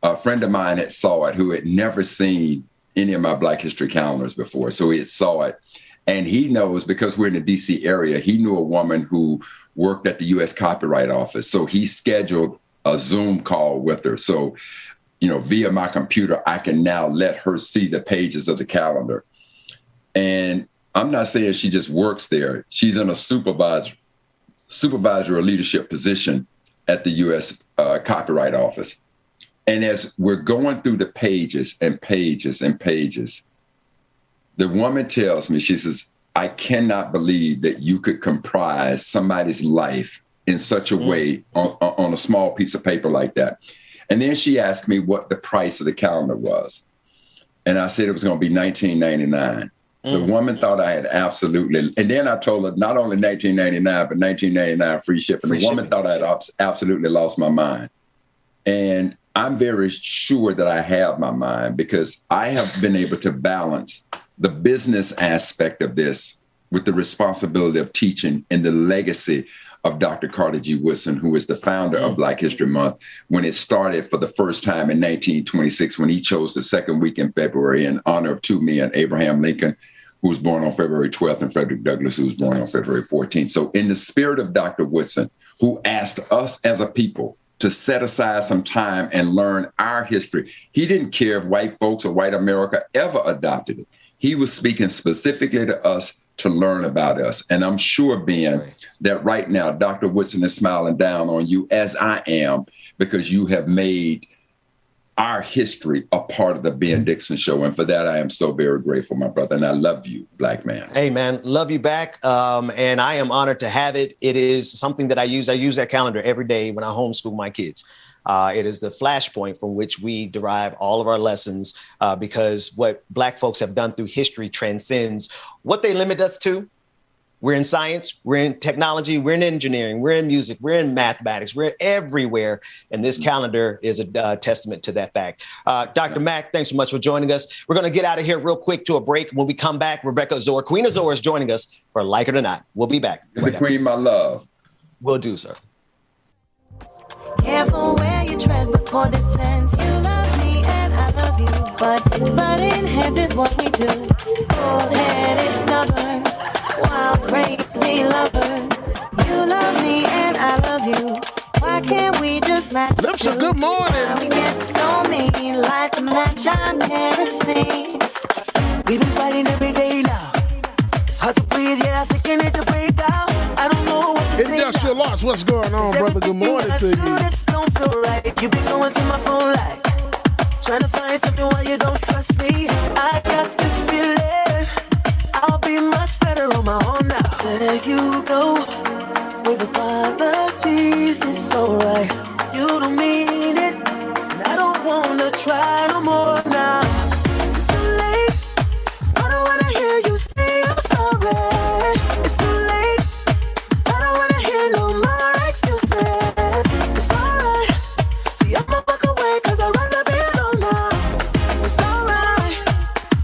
a friend of mine had saw it who had never seen any of my Black History calendars before. So he had saw it. And he knows, because we're in the DC area, he knew a woman who worked at the U.S. Copyright Office. So he scheduled a Zoom call with her. So, via my computer, I can now let her see the pages of the calendar. And I'm not saying she just works there. She's in a supervisory or leadership position at the U.S. Copyright Office. And as we're going through the pages and pages and pages, the woman tells me, she says, I cannot believe that you could comprise somebody's life in such a way on a small piece of paper like that. And then she asked me what the price of the calendar was. And I said it was going to be $19.99. The woman thought I had absolutely, and then I told her not only $19.99, but $19.99 free shipping. The woman thought I had absolutely lost my mind. And I'm very sure that I have my mind, because I have been able to balance the business aspect of this with the responsibility of teaching and the legacy of Dr. Carter G. Woodson, who is the founder of Black History Month, when it started for the first time in 1926, when he chose the second week in February in honor of two men, Abraham Lincoln, who was born on February 12th, and Frederick Douglass, who was born on February 14th. So in the spirit of Dr. Woodson, who asked us as a people to set aside some time and learn our history, he didn't care if white folks or white America ever adopted it. He was speaking specifically to us to learn about us. And I'm sure, Ben, that right now, Dr. Woodson is smiling down on you, as I am, because you have made our history a part of the Ben Dixon Show. And for that, I am so very grateful, my brother. And I love you, Black man. Hey, man, love you back. And I am honored to have it. It is something that I use. I use that calendar every day when I homeschool my kids. It is the flashpoint from which we derive all of our lessons, because what Black folks have done through history transcends what they limit us to. We're in science, we're in technology, we're in engineering, we're in music, we're in mathematics, we're everywhere. And this calendar is a testament to that fact. Dr. Mack, thanks so much for joining us. We're going to get out of here real quick to a break. When we come back, Rebecca Azor, Queen Azor, is joining us for Like It or Not. We'll be back. The Queen, my love. Will do, sir. Careful where you tread before this ends. You love me and I love you, but butting heads is what we do. Cold-headed, stubborn, wild, crazy lovers. You love me and I love you. Why can't we just match? Lipsa, good morning. Why we get so mean, like the match on kerosene. We've been fighting every day now. It's hard to breathe, yeah, I think you need to break down. I don't know what to say. Industrial Arts, what's going on, brother? Good morning to you. This don't feel right. You be going through my phone like trying to find something while you don't trust me. I got this feeling I'll be much better on my own now. There you go with apologies. It's alright. You don't mean it, and I don't wanna try no more now. It's too late. I don't wanna hear you say I'm sorry. It's too late. I don't wanna hear no more excuses. It's alright. See, I'ma walk away 'cause I'd rather be alone now. It's alright.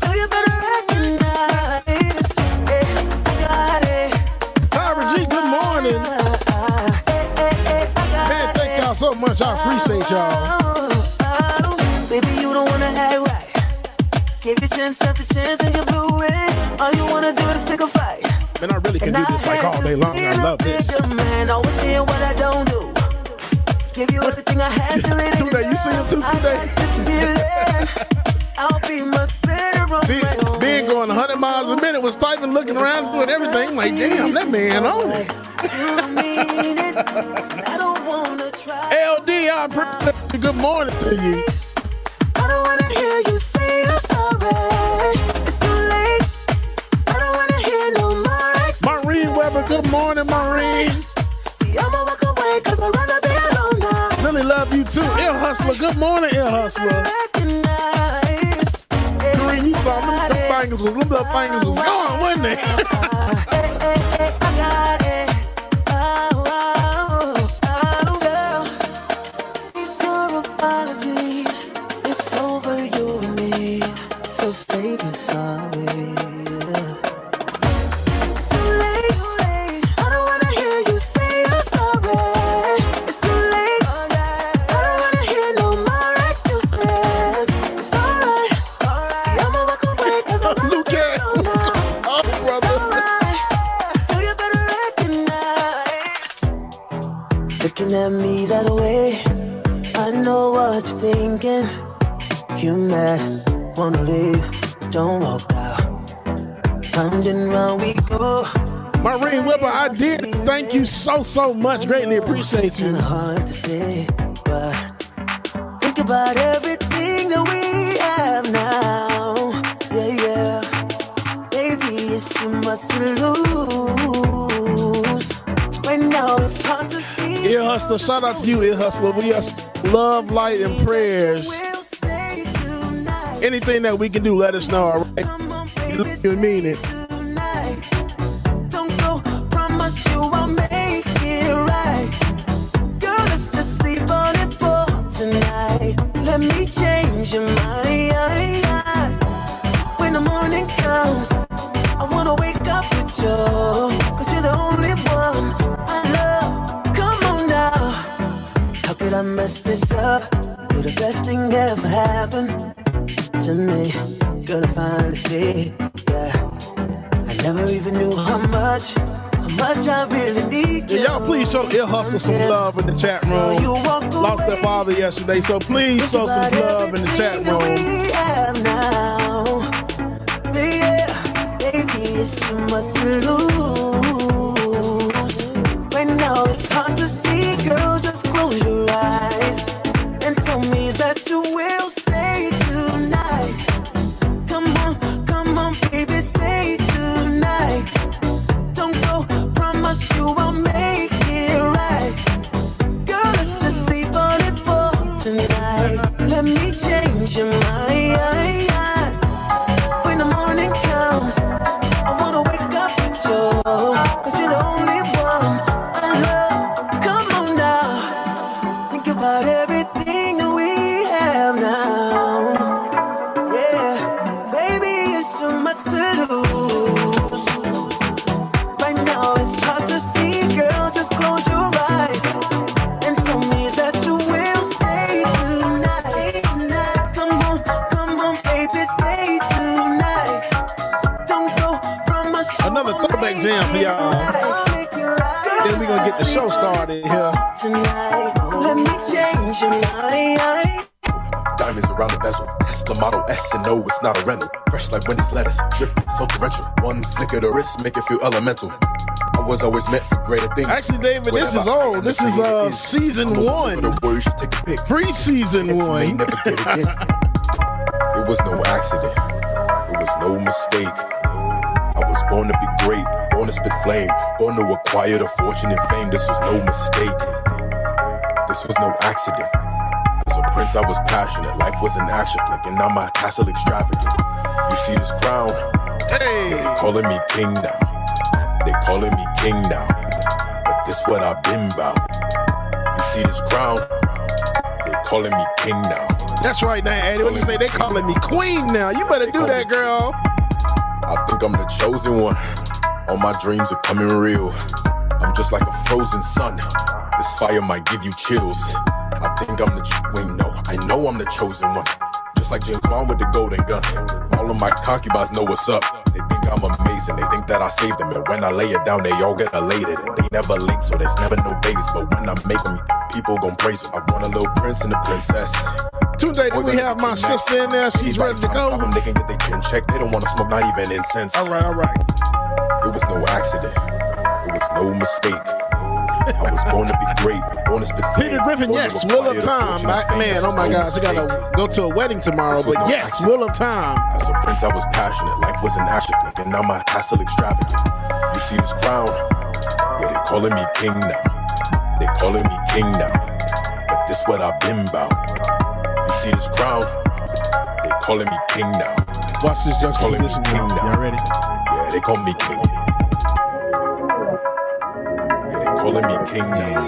Girl, you better recognize. Yeah, I got it. Tyra G, good morning. Man, thank y'all so much. I appreciate y'all. Baby, you don't wanna act right. Gave you chance after chance and you blew it. All you wanna do is pick a fight. Man, I really can do this like all day long. I love this. Man, always saying what I don't do. Give you everything I had to it. Today, you see him too today? This feeling, I'll be much better on my own. Ben going 100 miles a minute was typing, looking around, doing everything. Like, damn, that man on it. You mean it. I don't wanna try. LD, I appreciate you. Good morning to you. I don't wanna hear you say I'm sorry. It's too late. I don't wanna hear no more excuses. Maureen Weber, good morning, Maureen. See, I'ma walk away 'cause I'd rather be alone now. Lily, love you too. Ill Hustler, good morning, Ill Hustler. Recognize. Green, you saw them little fingers was gone, wasn't they? I got it. Girl. Your apologies. It's over, you and me. So say you're sorry. It's too late. I don't wanna hear you say I'm sorry. It's too late. I don't wanna hear no more excuses. It's alright. See, I'ma walk away 'cause I'm Luke, oh, brother. girl, you better recognize. Looking at me that way, I know what you're thinking. You mad, wanna leave, don't walk out. Round and round we go. Maureen Weber, I did. Thank you so much. Greatly appreciate you. Kinda hard to stay, but think about everything that we have now. Yeah. Baby, it's too much to lose. Right now, it's hard to see. Ill Hustler, shout out to you, Ill Hustler. We are love, light, and prayers. We'll stay tonight. Anything that we can do, let us know, all right? Come on, baby, You mean it. tonight. Don't go, promise you I'll make it right. Girl, let's just sleep on it for tonight. Let me change your mind. When the morning comes, I wanna wake up with you, 'cause you're the only one I love. Come on now. How could I mess this up? You're the best thing ever happened to me. Girl, I finally see, yeah. I never even knew how much I really need you. Yeah, y'all please show Ill Hustle some love in the chat room. Lost their father yesterday, so please show some love in the chat room. We have now. Yeah, baby, it's too much to lose. Right now it's hard to see, girl, just close your eyes and tell me that you will stay tonight. Come on, baby, stay tonight. Don't go, promise you I'll make it right. Girl, let's just sleep on it for tonight. Let me change your mind. When the morning comes, I wanna wake up with you. Then we're going to get the show started here. Tonight, let me change your mind. Diamonds around the bezel. Tesla Model S and no, it's not a rental. Fresh like Wendy's lettuce, dripping, so torrential. One flick of the wrist, make it feel elemental. I was always meant for greater things. Actually, David, this is old. This is season 1. Pre-season 1. It was no accident. It was no mistake. I was born to be great, born to spit flame, born to acquire the fortune and fame. This was no mistake. This was no accident. As a prince, I was passionate. Life was an action flick, and now my castle extravagant. You see this crown? Hey, they calling me king now. They calling me king now. But this what I've been about. You see this crown? They calling me king now. That's right now, Eddie. What you say? They calling me queen now. You better do that, girl. I think I'm the chosen one. All my dreams are coming real. I'm just like a frozen sun. This fire might give you chills. I think I'm the I know I'm the chosen one. Just like James Bond with the golden gun. All of my concubines know what's up. They think I'm amazing. They think that I saved them. And when I lay it down, they all get elated. And they never link, so there's never no babies. But when I make them, people gon' praise them. I want a little prince and a princess. Today we have my sister in there. She's ready to go. They can get their chin checked. They don't want to smoke, not even incense. All right. It was no accident. It was no mistake. I was born to be great, born to spit flame. Peter Griffin, yes, Wheel of Time. Man, oh my gosh, I gotta go to a wedding tomorrow, but yes, Wheel of Time. As a prince, I was passionate. Life was an action flick, and now my castle extravagant. You see this crown? Yeah, they calling me king now. They calling me king now. But this what I've been about. You see this crown? They calling me king now. Watch this juxtaposition now. Y'all ready? Yeah, they call me king. Calling me king now.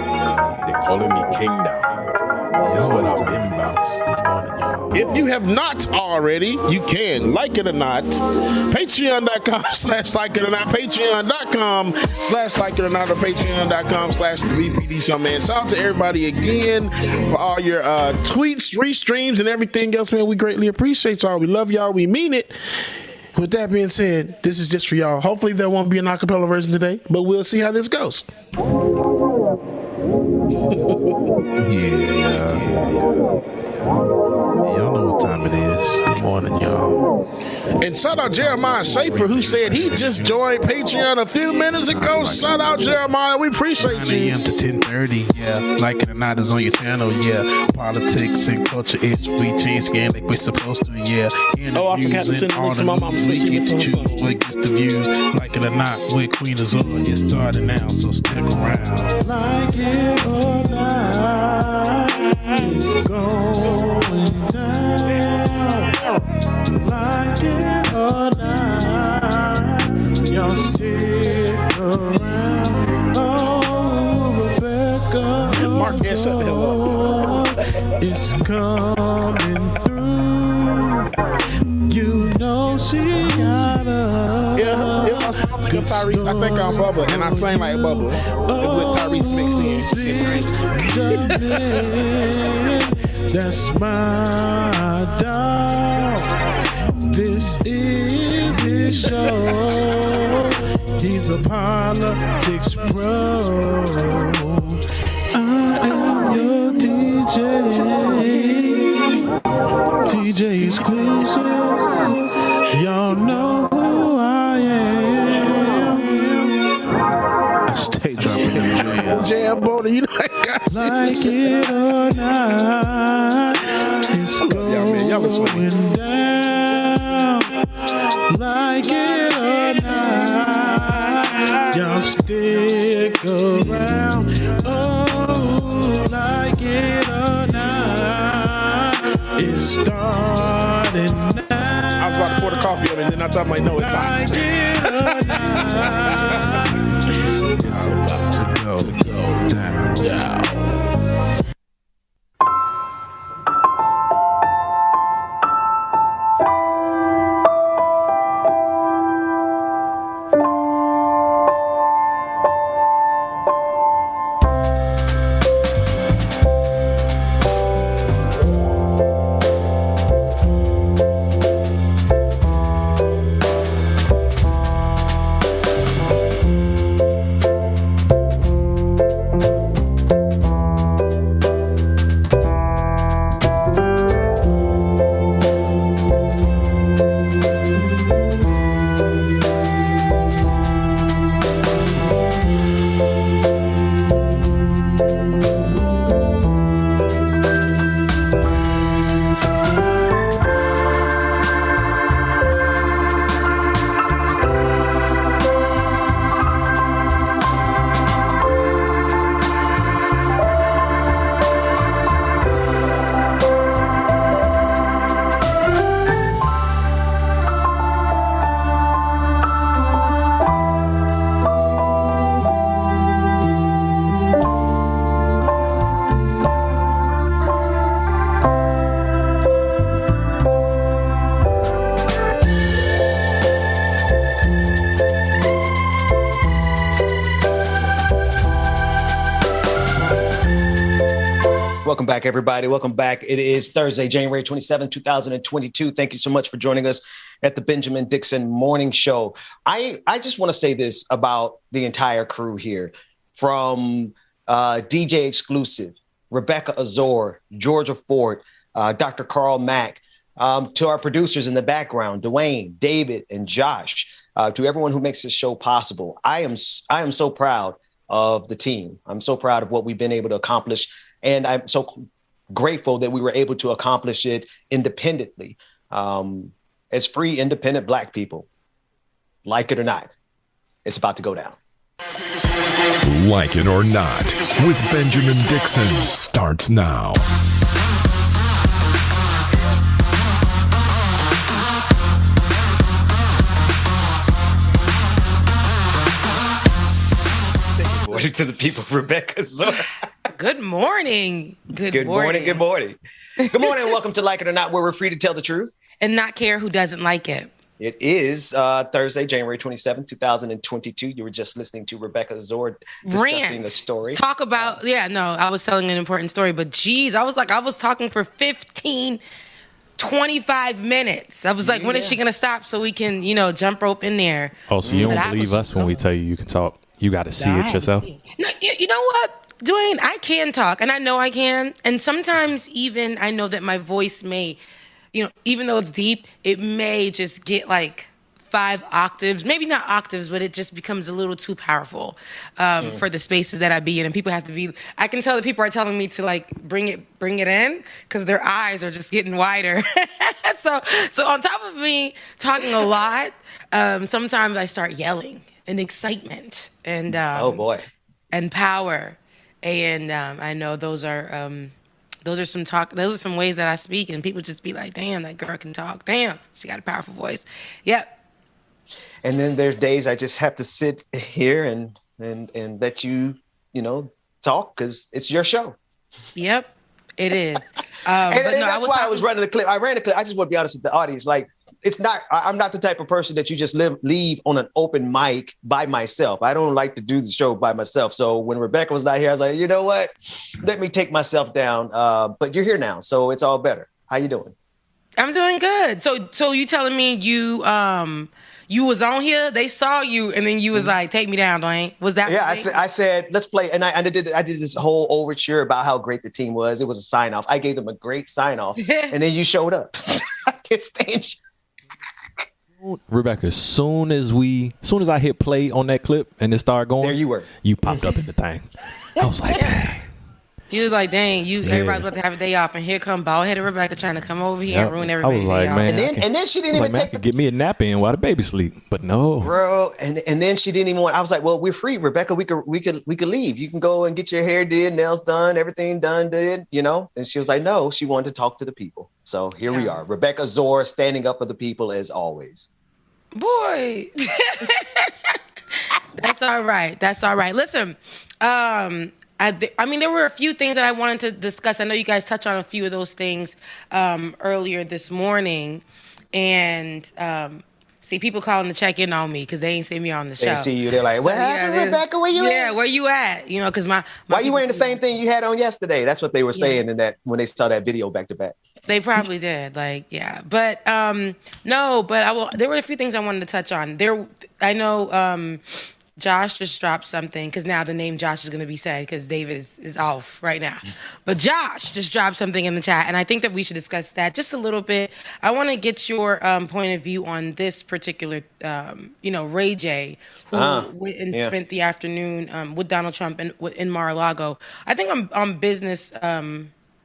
They calling me king now. This what I've been about. If you have not already, you can, like it or not, patreon.com/like it or not, patreon.com/like it or not, or patreon.com/VPD Show, man. Shout out to everybody again for all your tweets, restreams, and everything else, man. We greatly appreciate y'all. We love y'all. We mean it. With that being said, this is just for y'all. Hopefully there won't be an acapella version today, but we'll see how this goes. Y'all know what time it is. Good morning, y'all. And shout out Jeremiah Schaefer, who said he just joined Patreon a few minutes ago. Shout out Jeremiah, we appreciate you. 9 a.m. to 10:30, yeah. Like it or not is on your channel, yeah. Politics and culture is we change scan like we're supposed to, yeah. I forgot to send a link to my mom's we get to choose what gets the views. Like it or not, with Queen Azora, it's starting now, so stick around. Like it or not, it's going down. Like it or not, y'all stick around. Oh, Rebecca, Mark, yeah, shut the hell up. It's coming through. You know she got us. Yeah, it was Tyrese. I think I'm Bubba, and I sang like Bubba with Tyrese mixed in. That's my dog. This is his show. He's a politics pro. I am your DJ. DJ exclusive. Y'all know who I am. I stay dropping them jams. Jam Boulder, you know I got like it or not, it's going down. Like it or not, y'all stick around. Oh, like it or not, it's starting now. I was about to pour the coffee on it, and then I thought I might know it's hot. Like it or not, it's about to go down. Welcome back, everybody. Welcome back. It is Thursday, January 27, 2022. Thank you so much for joining us at the Benjamin Dixon Morning Show. I just want to say this about the entire crew here, from DJ Exclusive, Rebecca Azor, Georgia Ford, Dr. Carl Mack, to our producers in the background, Dwayne, David, and Josh, to everyone who makes this show possible. I am so proud of the team. I'm so proud of what we've been able to accomplish. And I'm so grateful that we were able to accomplish it independently, as free, independent Black people. Like it or not, it's about to go down. Like it or not, with Benjamin Dixon, starts now. To the people, Rebecca. Good morning. Good morning. Good morning. Good morning. And welcome to Like It or Not, where we're free to tell the truth and not care who doesn't like it. It is Thursday, January 27, 2022. You were just listening to Rebecca Zord discussing a story. Talk about, I was telling an important story, but geez, I was talking for 25 minutes. I was like, when is she going to stop so we can, jump rope in there? Oh, so you don't believe us when we tell you can talk? You got to see it yourself? No, you know what, Dwayne? I can talk, and I know I can. And sometimes even I know that my voice may, even though it's deep, it may just get like 5 octaves, maybe not octaves, but it just becomes a little too powerful for the spaces that I be in. And people have to be, I can tell that people are telling me to like bring it in because their eyes are just getting wider. So on top of me talking a lot, sometimes I start yelling in excitement and oh boy, and power. And I know those are some ways that I speak, and people just be like, damn, that girl can talk. Damn, she got a powerful voice. Yep. And then there's days I just have to sit here and let you, talk because it's your show. Yep, it is. And that's why I was running the clip. I ran the clip. I just want to be honest with the audience. Like, I'm not the type of person that you just leave on an open mic by myself. I don't like to do the show by myself. So when Rebecca was not here, I was like, you know what? Let me take myself down. But you're here now, so it's all better. How you doing? I'm doing good. So you telling me you was on here, they saw you, and then you was like, take me down, Dwayne. Was that? Yeah, I said, let's play. And I did this whole overture about how great the team was. It was a sign off. I gave them a great sign off. And then you showed up. I can't stand you. Rebecca, as soon as I hit play on that clip and it started going, there you were. You popped up in the thing. I was like, dang. He was like, dang, everybody's about to have a day off, and here come bald-headed Rebecca trying to come over here and ruin everybody's day off. Man, and then she didn't even take get me a nap in while the baby sleep, but no, bro. And then she didn't even want. I was like, well, we're free, Rebecca. We could leave. You can go and get your hair did, nails done, everything did, And she was like, no, she wanted to talk to the people. So here we are, Rebecca Zor, standing up for the people as always. Boy, that's all right. Listen, I mean, there were a few things that I wanted to discuss. I know you guys touched on a few of those things earlier this morning. And see, people calling to check in on me because they ain't see me on the show. They see you. They're like, what happened, Rebecca? Where you at? Yeah, where you at? Because my why you wearing the same thing you had on yesterday? That's what they were saying in that when they saw that video back to back. They probably did. But there were a few things I wanted to touch on. I know Josh just dropped something because now the name Josh is going to be said because David is off right now. But Josh just dropped something in the chat, and I think that we should discuss that just a little bit. I want to get your point of view on this particular, Ray J, who went and spent the afternoon with Donald Trump in Mar-a-Lago. I think on business.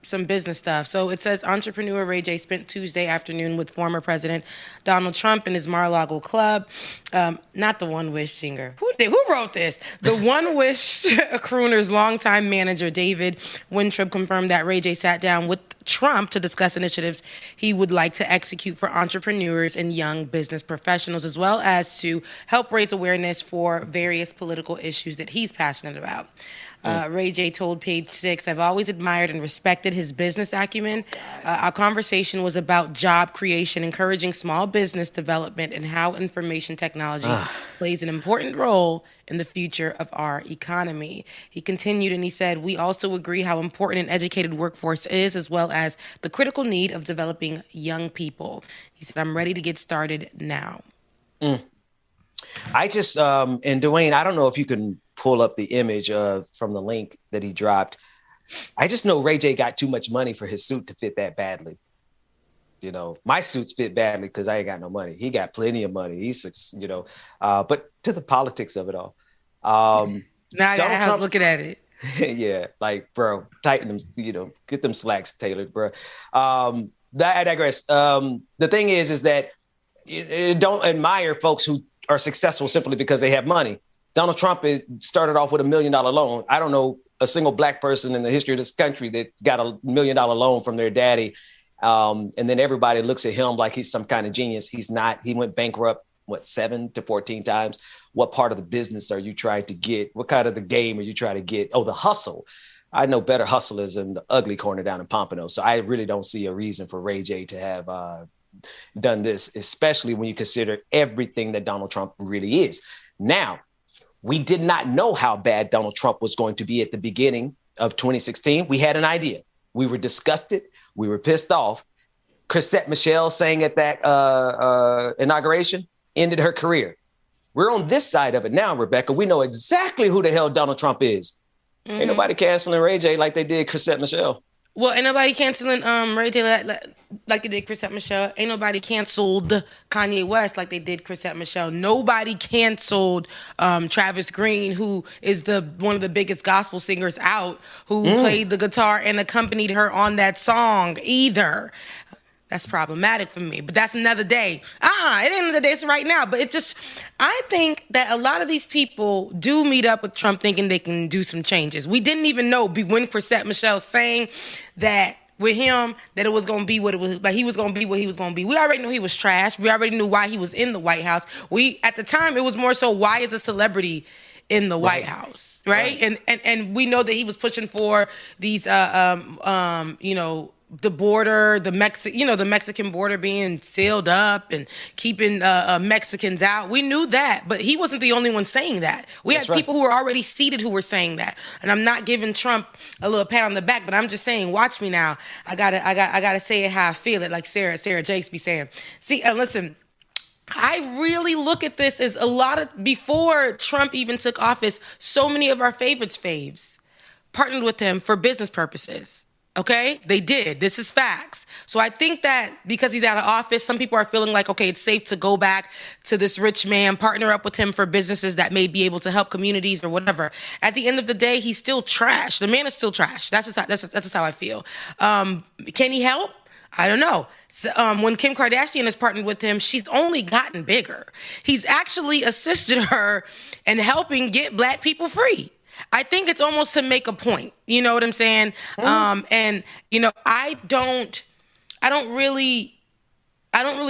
Some business stuff. So it says entrepreneur Ray J spent Tuesday afternoon with former President Donald Trump in his Mar-a-Lago club. Not the One Wish singer. Who wrote this? The One Wish crooner's longtime manager, David Wintrip, confirmed that Ray J sat down with Trump to discuss initiatives he would like to execute for entrepreneurs and young business professionals, as well as to help raise awareness for various political issues that he's passionate about. Ray J told Page Six, "I've always admired and respected his business acumen. Our conversation was about job creation, encouraging small business development, and how information technology plays an important role in the future of our economy." He continued and he said, "We also agree how important an educated workforce is, as well as the critical need of developing young people." He said, "I'm ready to get started now." I just, and Dwayne, I don't know if you can pull up the image from the link that he dropped. I just know Ray J got too much money for his suit to fit that badly. You know, my suits fit badly because I ain't got no money. He got plenty of money. He's, you know, but to the politics of it all. Now I was looking at it. Yeah, like, bro, tighten them, you know, get them slacks tailored, bro. I digress. The thing is that you don't admire folks who are successful simply because they have money. Donald Trump started off with $1 million loan. I don't know a single black person in the history of this country that got $1 million loan from their daddy. And then everybody looks at him like he's some kind of genius. He's not. He went bankrupt, 7 to 14 times. What part of the business are you trying to get? What kind of the game are you trying to get? Oh, the hustle. I know better hustlers in the ugly corner down in Pompano. So I really don't see a reason for Ray J to have done this, especially when you consider everything that Donald Trump really is. Now, we did not know how bad Donald Trump was going to be at the beginning of 2016. We had an idea. We were disgusted. We were pissed off. Chrisette Michele sang at that inauguration, ended her career. We're on this side of it now, Rebecca. We know exactly who the hell Donald Trump is. Ain't nobody canceling Ray J like they did Chrisette Michele. Well, ain't nobody canceling Ray J like they did Chrisette Michele. Ain't nobody canceled Kanye West like they did Chrisette Michele. Nobody canceled Travis Green, who is one of the biggest gospel singers out, who played the guitar and accompanied her on that song either. That's problematic for me, but that's another day. It ain't another day, it's right now. But I think that a lot of these people do meet up with Trump thinking they can do some changes. We didn't even know when Chrisette Michele saying that with him, that it was going to be what it was, like he was going to be what he was going to be. We already knew he was trash. We already knew why he was in the White House. At the time, it was more so, why is a celebrity in the White House, right? And we know that he was pushing for these, the border, the Mexican border being sealed up and keeping Mexicans out. We knew that, but he wasn't the only one saying that. We had people who were already seated who were saying that. And I'm not giving Trump a little pat on the back, but I'm just saying, watch me now. I gotta say it how I feel it, like Sarah Jakes be saying. See, listen, I really look at this as before Trump even took office, so many of our faves partnered with him for business purposes. Okay, they did. This is facts. So I think that because he's out of office, some people are feeling like, okay, it's safe to go back to this rich man, partner up with him for businesses that may be able to help communities or whatever. At the end of the day, he's still trash. The man is still trash. That's just how I feel. Can he help? I don't know. So, when Kim Kardashian has partnered with him, she's only gotten bigger. He's actually assisted her in helping get black people free. I think it's almost to make a point. You know what I'm saying? And I don't really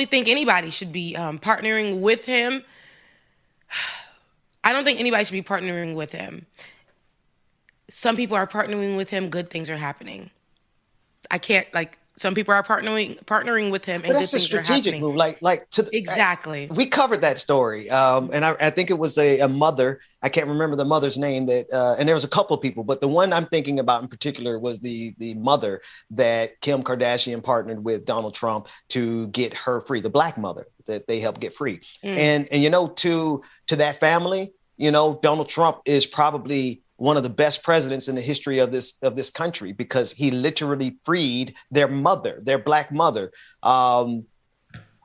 think anybody should be partnering with him. I don't think anybody should be partnering with him. Some people are partnering with him. Good things are happening. Some people are partnering with him, and that's a strategic move. Exactly. We covered that story, and I think it was a mother. I can't remember the mother's name and there was a couple of people, but the one I'm thinking about in particular was the mother that Kim Kardashian partnered with Donald Trump to get her free, the black mother that they helped get free. And to that family, Donald Trump is probably one of the best presidents in the history of this country, because he literally freed their mother, their black mother. I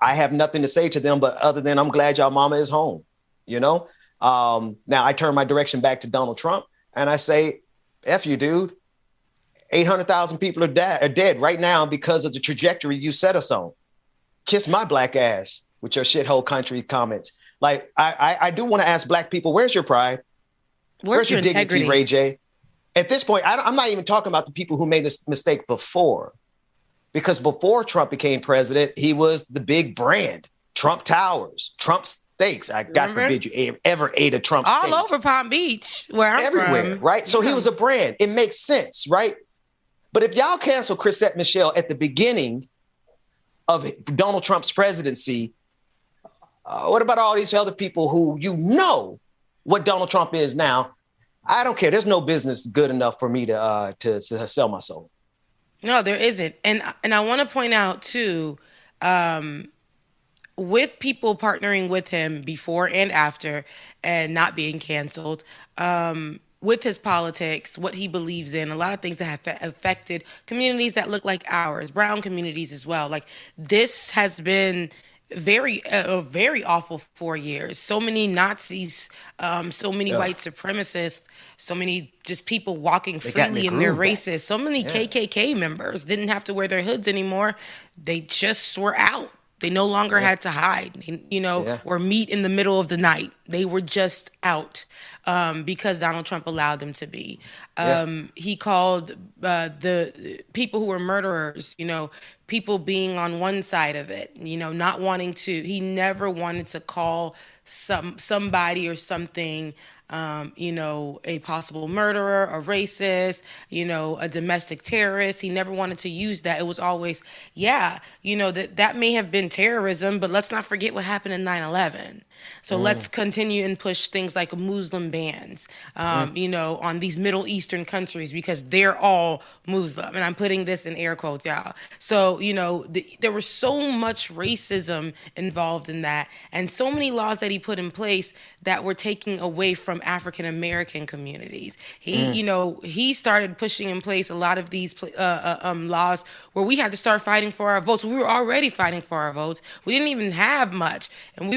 have nothing to say to them, but other than I'm glad y'all mama is home, Now I turn my direction back to Donald Trump and I say, F you, dude. 800,000 people are dead right now because of the trajectory you set us on. Kiss my black ass with your shithole country comments. Like, I do want to ask black people, where's your pride? Where's your dignity, Ray J? At this point, I'm not even talking about the people who made this mistake before. Because before Trump became president, he was the big brand. Trump Towers, Trump's steaks. God forbid you ever ate a Trump all steak. over Palm Beach, where I'm everywhere, from. right? So he was a brand. It makes sense, right? But if y'all cancel Chrisette Michele at the beginning of Donald Trump's presidency, what about all these other people who what Donald Trump is now? I don't care. There's no business good enough for me to sell my soul. No, there isn't. And I want to point out too, with people partnering with him before and after and not being canceled, with his politics, what he believes in, a lot of things that have affected communities that look like ours, brown communities as well. Like, this has been a very awful 4 years. So many Nazis, so many white supremacists, so many just people walking freely in their races. So many KKK members didn't have to wear their hoods anymore. They just were out. They no longer had to hide, or meet in the middle of the night. They were just out because Donald Trump allowed them to be. He called the people who were murderers, people being on one side of it, not wanting to. He never wanted to call somebody or something, a possible murderer, a racist, a domestic terrorist. He never wanted to use that. It was always, that may have been terrorism, but let's not forget what happened in 9/11. So let's continue and push things like Muslim bans, on these Middle Eastern countries, because they're all Muslim. And I'm putting this in air quotes, y'all. So, there was so much racism involved in that, and so many laws that he put in place that were taking away from African American communities. He started pushing in place a lot of these laws where we had to start fighting for our votes. We were already fighting for our votes. We didn't even have much. And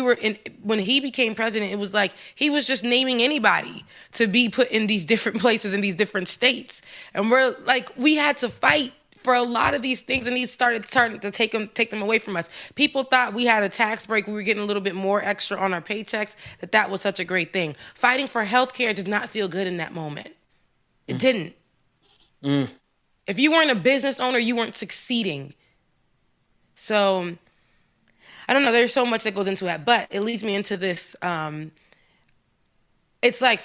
when he became president, it was like he was just naming anybody to be put in these different places in these different states. And we're like, we had to fight for a lot of these things, and these started to take them away from us. People thought we had a tax break, we were getting a little bit more extra on our paychecks, that was such a great thing. Fighting for healthcare did not feel good in that moment. It didn't. If you weren't a business owner, you weren't succeeding. So I don't know. There's so much that goes into that, but it leads me into this. It's like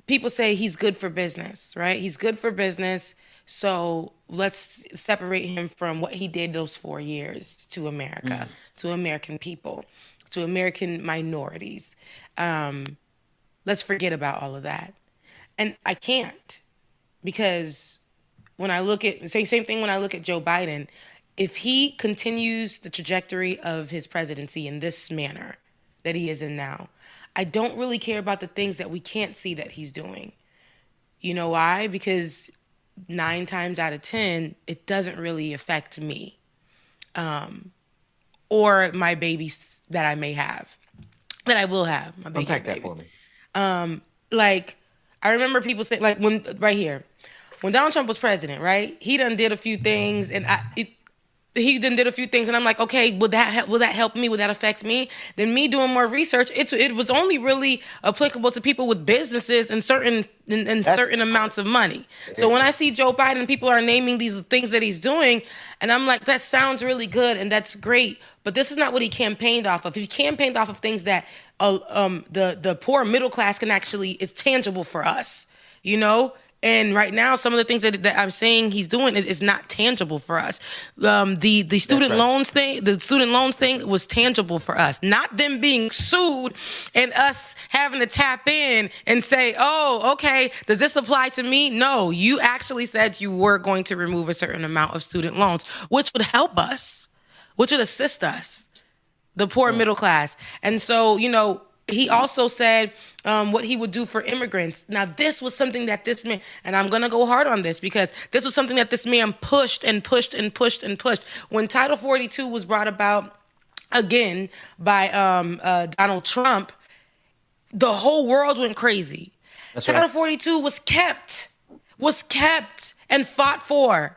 people say he's good for business, right? He's good for business. So let's separate him from what he did those 4 years to America, to American people, to American minorities. Let's forget about all of that. And I can't, because when I look at, same thing when I look at Joe Biden, if he continues the trajectory of his presidency in this manner that he is in now, I don't really care about the things that we can't see that he's doing. You know why? Because 9 times out of 10, it doesn't really affect me or my babies that I may have, that I will have. My baby Unpack that babies. for me. I remember people say, when Donald Trump was president, right? He done did a few things, and I'm like, okay, will that help me? Will that affect me? Then me doing more research, it was only really applicable to people with businesses and certain amounts of money. So when I see Joe Biden, people are naming these things that he's doing, and I'm like, that sounds really good and that's great, but this is not what he campaigned off of. He campaigned off of things that the poor middle class is tangible for us, And right now, some of the things that I'm saying he's doing is not tangible for us. The student loans thing was tangible for us. Not them being sued and us having to tap in and say, oh, okay, does this apply to me? No, you actually said you were going to remove a certain amount of student loans, which would help us, which would assist us, the poor middle class. And so, he also said what he would do for immigrants. Now, this was something that this man, and I'm going to go hard on this because this was something that this man pushed and pushed and pushed and pushed. When Title 42 was brought about again by Donald Trump, the whole world went crazy. That's Title right. 42 was kept and fought for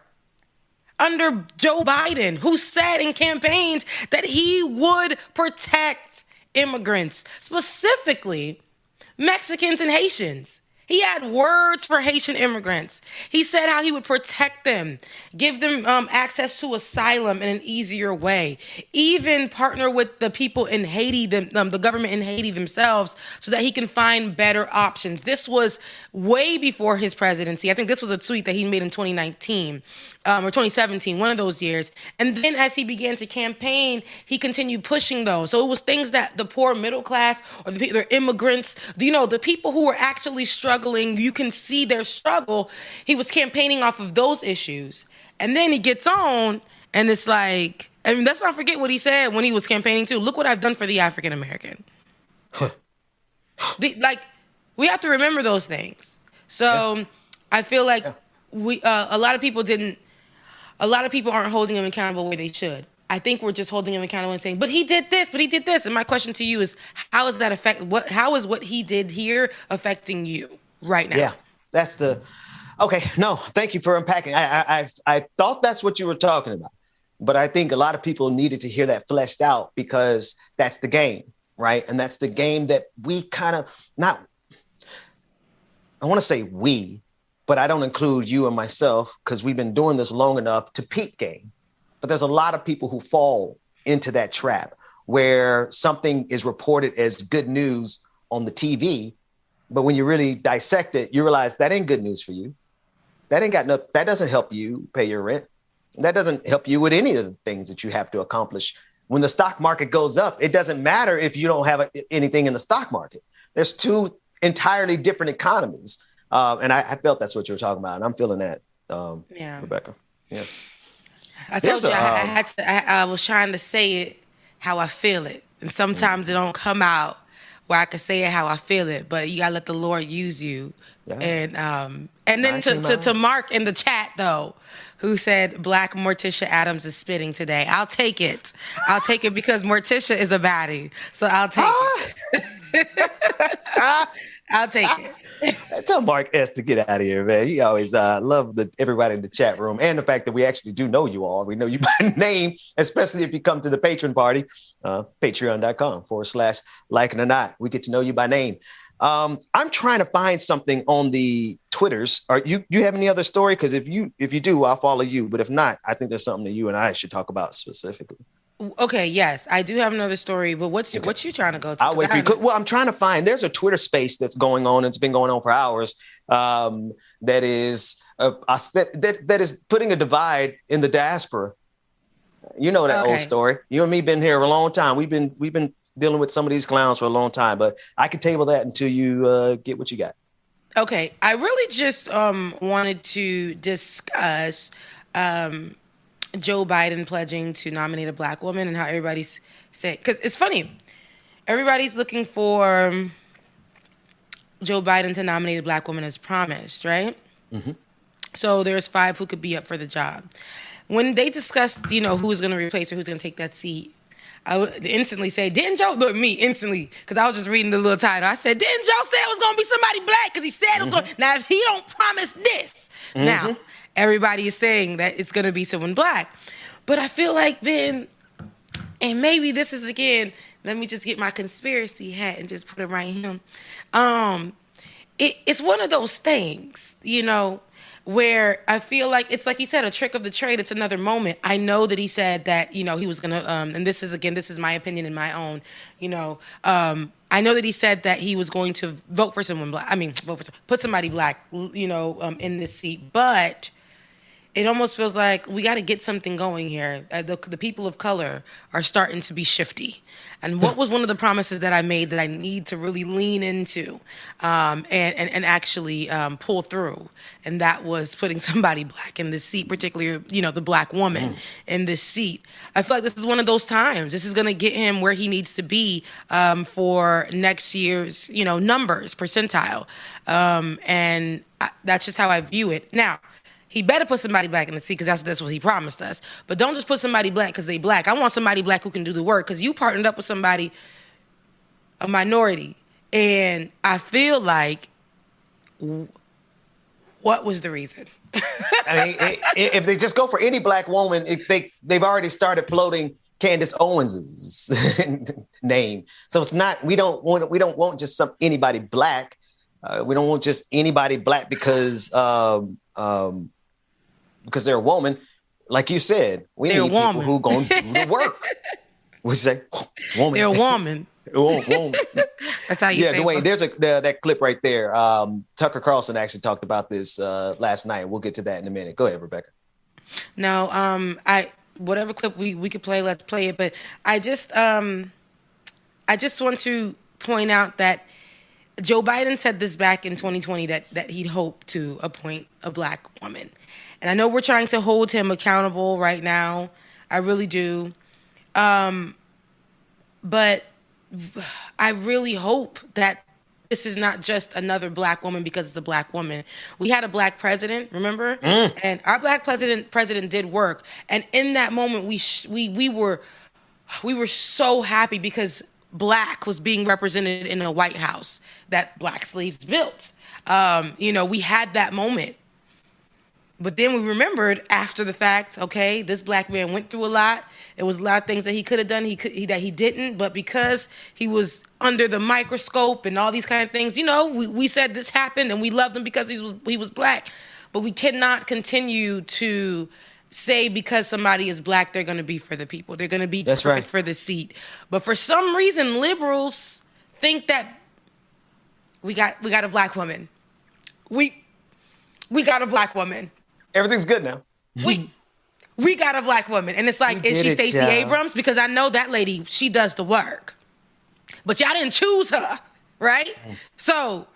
under Joe Biden, who said and campaigned that he would protect immigrants, specifically Mexicans and Haitians. He had words for Haitian immigrants. He said how he would protect them, give them access to asylum in an easier way, even partner with the people in Haiti, the government in Haiti themselves, so that he can find better options. This was way before his presidency. I think this was a tweet that he made in 2019 or 2017, one of those years. And then as he began to campaign, he continued pushing those. So it was things that the poor middle class or the immigrants, the people who were actually struggling, you can see their struggle. He was campaigning off of those issues. And then he gets on and it's like, I mean, let's not forget what he said when he was campaigning too. Look what I've done for the African American. We have to remember those things. So I feel like a lot of people aren't holding him accountable where they should. I think we're just holding him accountable and saying, but he did this. And my question to you is, how is that how is what he did here affecting you right now? Yeah, okay. No, thank you for unpacking. I thought that's what you were talking about, but I think a lot of people needed to hear that fleshed out because that's the game, right? And that's the game that we kind of I want to say we, but I don't include you and myself because we've been doing this long enough to peak game. But there's a lot of people who fall into that trap where something is reported as good news on the TV, but when you really dissect it, you realize that ain't good news for you. That doesn't help you pay your rent. That doesn't help you with any of the things that you have to accomplish. When the stock market goes up, it doesn't matter if you don't have anything in the stock market. There's two entirely different economies. And I felt that's what you were talking about. And I'm feeling that, Rebecca. Yeah. I told you I was trying to say it how I feel it. And sometimes it don't come out where I can say it how I feel it, but you gotta let the Lord use you. Yeah. And then to Mark in the chat though, who said Black Morticia Adams is spitting today. I'll take it. Because Morticia is a baddie. So I'll take it. I'll take it. Tell Mark S to get out of here, man. He always love everybody in the chat room and the fact that we actually do know you all. We know you by name, especially if you come to the patron party, patreon.com/like it or not. We get to know you by name. I'm trying to find something on the Twitters. Are you have any other story? Because if you do, I'll follow you. But if not, I think there's something that you and I should talk about specifically. Okay, yes, I do have another story, but what you trying to go to? I'll wait for you. Well, I'm trying to find. There's a Twitter space that's going on. It's been going on for hours. That is putting a divide in the diaspora. You know that old story. You and me been here a long time. We've been dealing with some of these clowns for a long time. But I can table that until you get what you got. Okay, I really just wanted to discuss. Joe Biden pledging to nominate a Black woman and how everybody's saying, because it's funny, everybody's looking for Joe Biden to nominate a Black woman as promised, right? Mm-hmm. So there's 5 who could be up for the job. When they discussed, who's going to replace her, who's going to take that seat, I would instantly say, didn't Joe, look, me instantly, because I was just reading the little title. I said, didn't Joe say it was going to be somebody Black? Because he said it was going to, now if he don't promise this, now, everybody is saying that it's going to be someone Black. But I feel like then, and maybe this is, again, let me just get my conspiracy hat and just put it right here. It's one of those things, where I feel like it's like you said, a trick of the trade. It's another moment. I know that he said that, he was going to, and this is my opinion and my own, I know that he said that he was going to vote for someone Black. Put somebody Black, in this seat. But it almost feels like we got to get something going here. The people of color are starting to be shifty. And what was one of the promises that I made that I need to really lean into and actually pull through? And that was putting somebody Black in this seat, particularly, the Black woman in this seat. I feel like this is one of those times. This is going to get him where he needs to be for next year's, numbers, percentile. And that's just how I view it. Now, he better put somebody Black in the seat because that's what he promised us. But don't just put somebody Black because they Black. I want somebody Black who can do the work because you partnered up with somebody, a minority. And I feel like, what was the reason? If they just go for any Black woman, they've already started floating Candace Owens's name. So it's not, we don't want just anybody Black. We don't want just anybody black because they're a woman. Like you said, we need people who going to do the work. We say, woman. They're a woman. Woman. That's how you say. Yeah, Dwayne, there's that clip right there. Tucker Carlson actually talked about this last night. We'll get to that in a minute. Go ahead, Rebecca. No, whatever clip we could play, let's play it. But I just want to point out that Joe Biden said this back in 2020 that he'd hoped to appoint a black woman. And I know we're trying to hold him accountable right now. I really do. But I really hope that this is not just another black woman because it's a black woman. We had a black president, remember? And our black president did work. And in that moment, we were so happy because black was being represented in a White House that black slaves built. We had that moment. But then we remembered after the fact, okay, this black man went through a lot. It was a lot of things that he could have done that he didn't. But because he was under the microscope and all these kind of things, we said this happened and we loved him because he was black. But we cannot continue to say because somebody is black, they're going to be for the people. They're going to be perfect for the seat. But for some reason, liberals think that we got a black woman. We got a black woman. Everything's good now. We got a black woman. And it's like, is she Stacey Abrams? Because I know that lady, she does the work. But y'all didn't choose her, right? So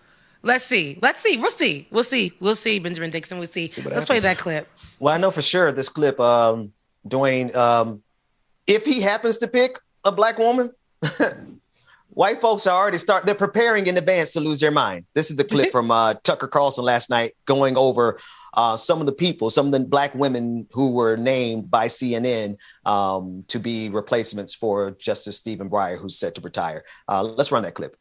let's see. We'll see, Benjamin Dixon. We'll see. Let's play that clip. Well, I know for sure this clip, Dwayne, if he happens to pick a black woman, white folks are already they're preparing in advance to lose their mind. This is the clip from Tucker Carlson last night going over some of the black women who were named by CNN to be replacements for Justice Stephen Breyer, who's set to retire. Let's run that clip.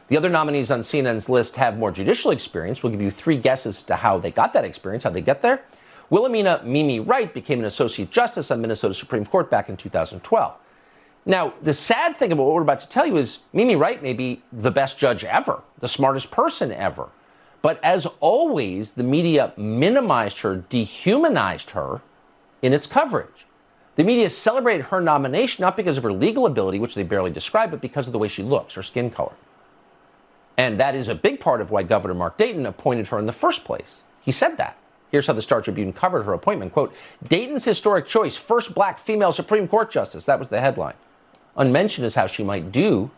The other nominees on CNN's list have more judicial experience. We'll give you 3 guesses to how they got that experience, how they get there. Wilhelmina Mimi Wright became an associate justice on Minnesota Supreme Court back in 2012. Now, the sad thing about what we're about to tell you is Mimi Wright may be the best judge ever, the smartest person ever. But as always, the media minimized her, dehumanized her in its coverage. The media celebrated her nomination not because of her legal ability, which they barely describe, but because of the way she looks, her skin color. And that is a big part of why Governor Mark Dayton appointed her in the first place. He said that. Here's how the Star Tribune covered her appointment. Quote, Dayton's historic choice, first black female Supreme Court justice. That was the headline. Unmentioned is how she might do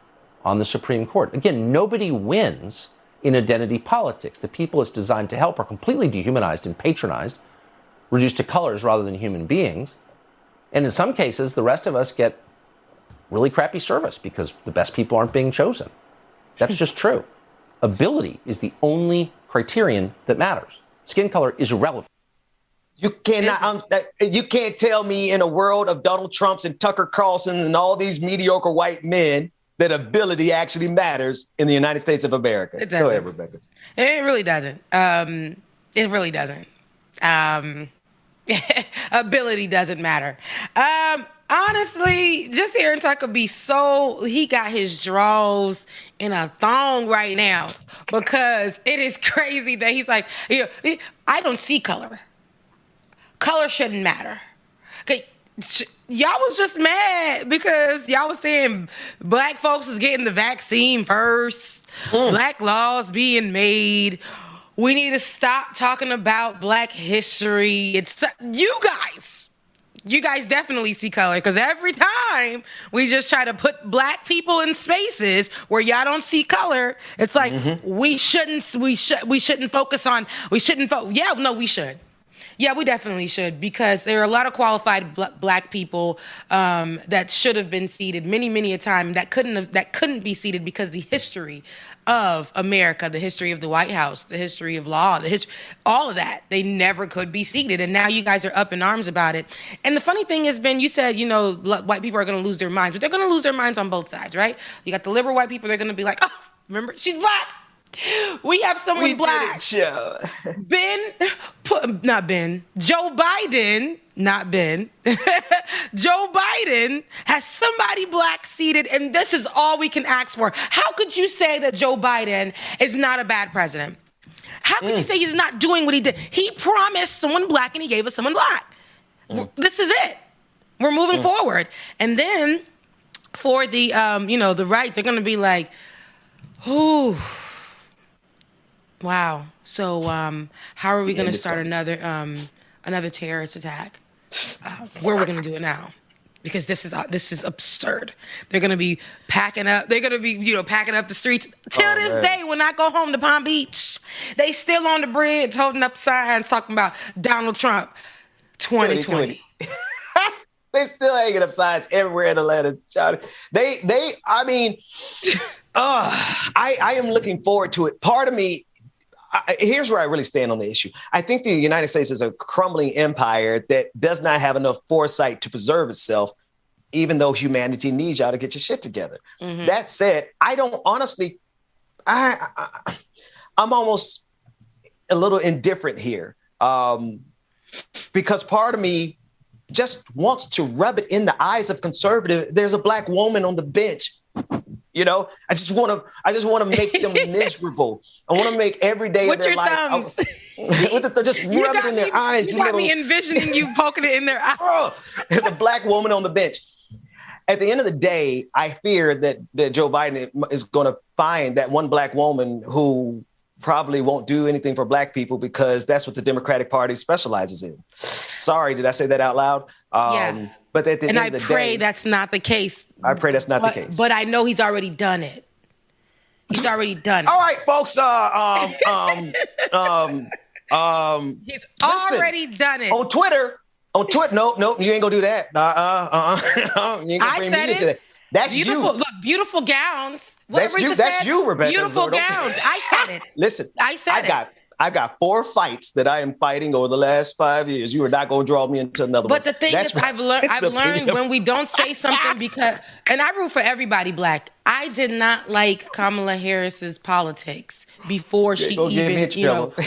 on the Supreme Court. Again, nobody wins in identity politics. The people it's designed to help are completely dehumanized and patronized, reduced to colors rather than human beings. And in some cases, the rest of us get really crappy service because the best people aren't being chosen. That's just true. Ability is the only criterion that matters. Skin color is irrelevant. You can't tell me in a world of Donald Trumps and Tucker Carlson and all these mediocre white men that ability actually matters in the United States of America. It doesn't. Go ahead, Rebecca. It really doesn't. It really doesn't. Ability doesn't matter. Honestly, just hearing Tucker he got his draws in a thong right now because it is crazy that he's like, I don't see color. Color shouldn't matter. Okay, y'all was just mad because y'all was saying black folks is getting the vaccine first, black laws being made. We need to stop talking about black history. It's you guys definitely see color because every time we just try to put black people in spaces where y'all don't see color, it's like we shouldn't focus on. We should. Yeah, we definitely should because there are a lot of qualified black people that should have been seated many a time that couldn't be seated because the history of America, the history of the White House, the history of law, all of that, they never could be seated. And now you guys are up in arms about it. And the funny thing is, Ben, you said, white people are going to lose their minds, but they're going to lose their minds on both sides, right? You got the liberal white people, they're going to be like, oh, remember, she's black. We have someone black. Joe Biden not Ben. Joe Biden has somebody black seated, and this is all we can ask for. How could you say that Joe Biden is not a bad president? How could you say he's not doing what he did? He promised someone black and he gave us someone black. This is it. We're moving forward. And then for the, the right, they're going to be like, ooh, wow. So how are we going to start another terrorist attack? Where are we going to do it now? Because this is absurd. They're going to be packing up. They're going to be, packing up the streets. Till this day, when I go home to Palm Beach, they still on the bridge holding up signs talking about Donald Trump 2020. They still hanging up signs everywhere in Atlanta. I am looking forward to it. Part of me, here's where I really stand on the issue. I think the United States is a crumbling empire that does not have enough foresight to preserve itself, even though humanity needs y'all to get your shit together. Mm-hmm. That said, I don't honestly, I'm almost a little indifferent here because part of me just wants to rub it in the eyes of conservative. There's a black woman on the bench. I just want to make them miserable. I want to make every day of their life. Just rub it in their eyes. You got me envisioning you poking it in their eye. There's a black woman on the bench. At the end of the day, I fear that Joe Biden is going to find that one black woman who probably won't do anything for black people because that's what the Democratic Party specializes in. Sorry, did I say that out loud? Yeah. But at the end of the day, and I pray that's not the case. I pray that's not the case. But I know he's already done it. He's already done it. All right, folks. He's already done it. On Twitter. No, you ain't gonna do that. You ain't gonna bring me into that. That's beautiful, you. Look, beautiful gowns. That's you. That's you, Rebecca. Beautiful gowns. I said it. Listen, I said it. I got 4 fights that I am fighting over the last 5 years. You are not going to draw me into another one. But the thing is, I've learned when we don't say something and I root for everybody black. I did not like Kamala Harris's politics before she even,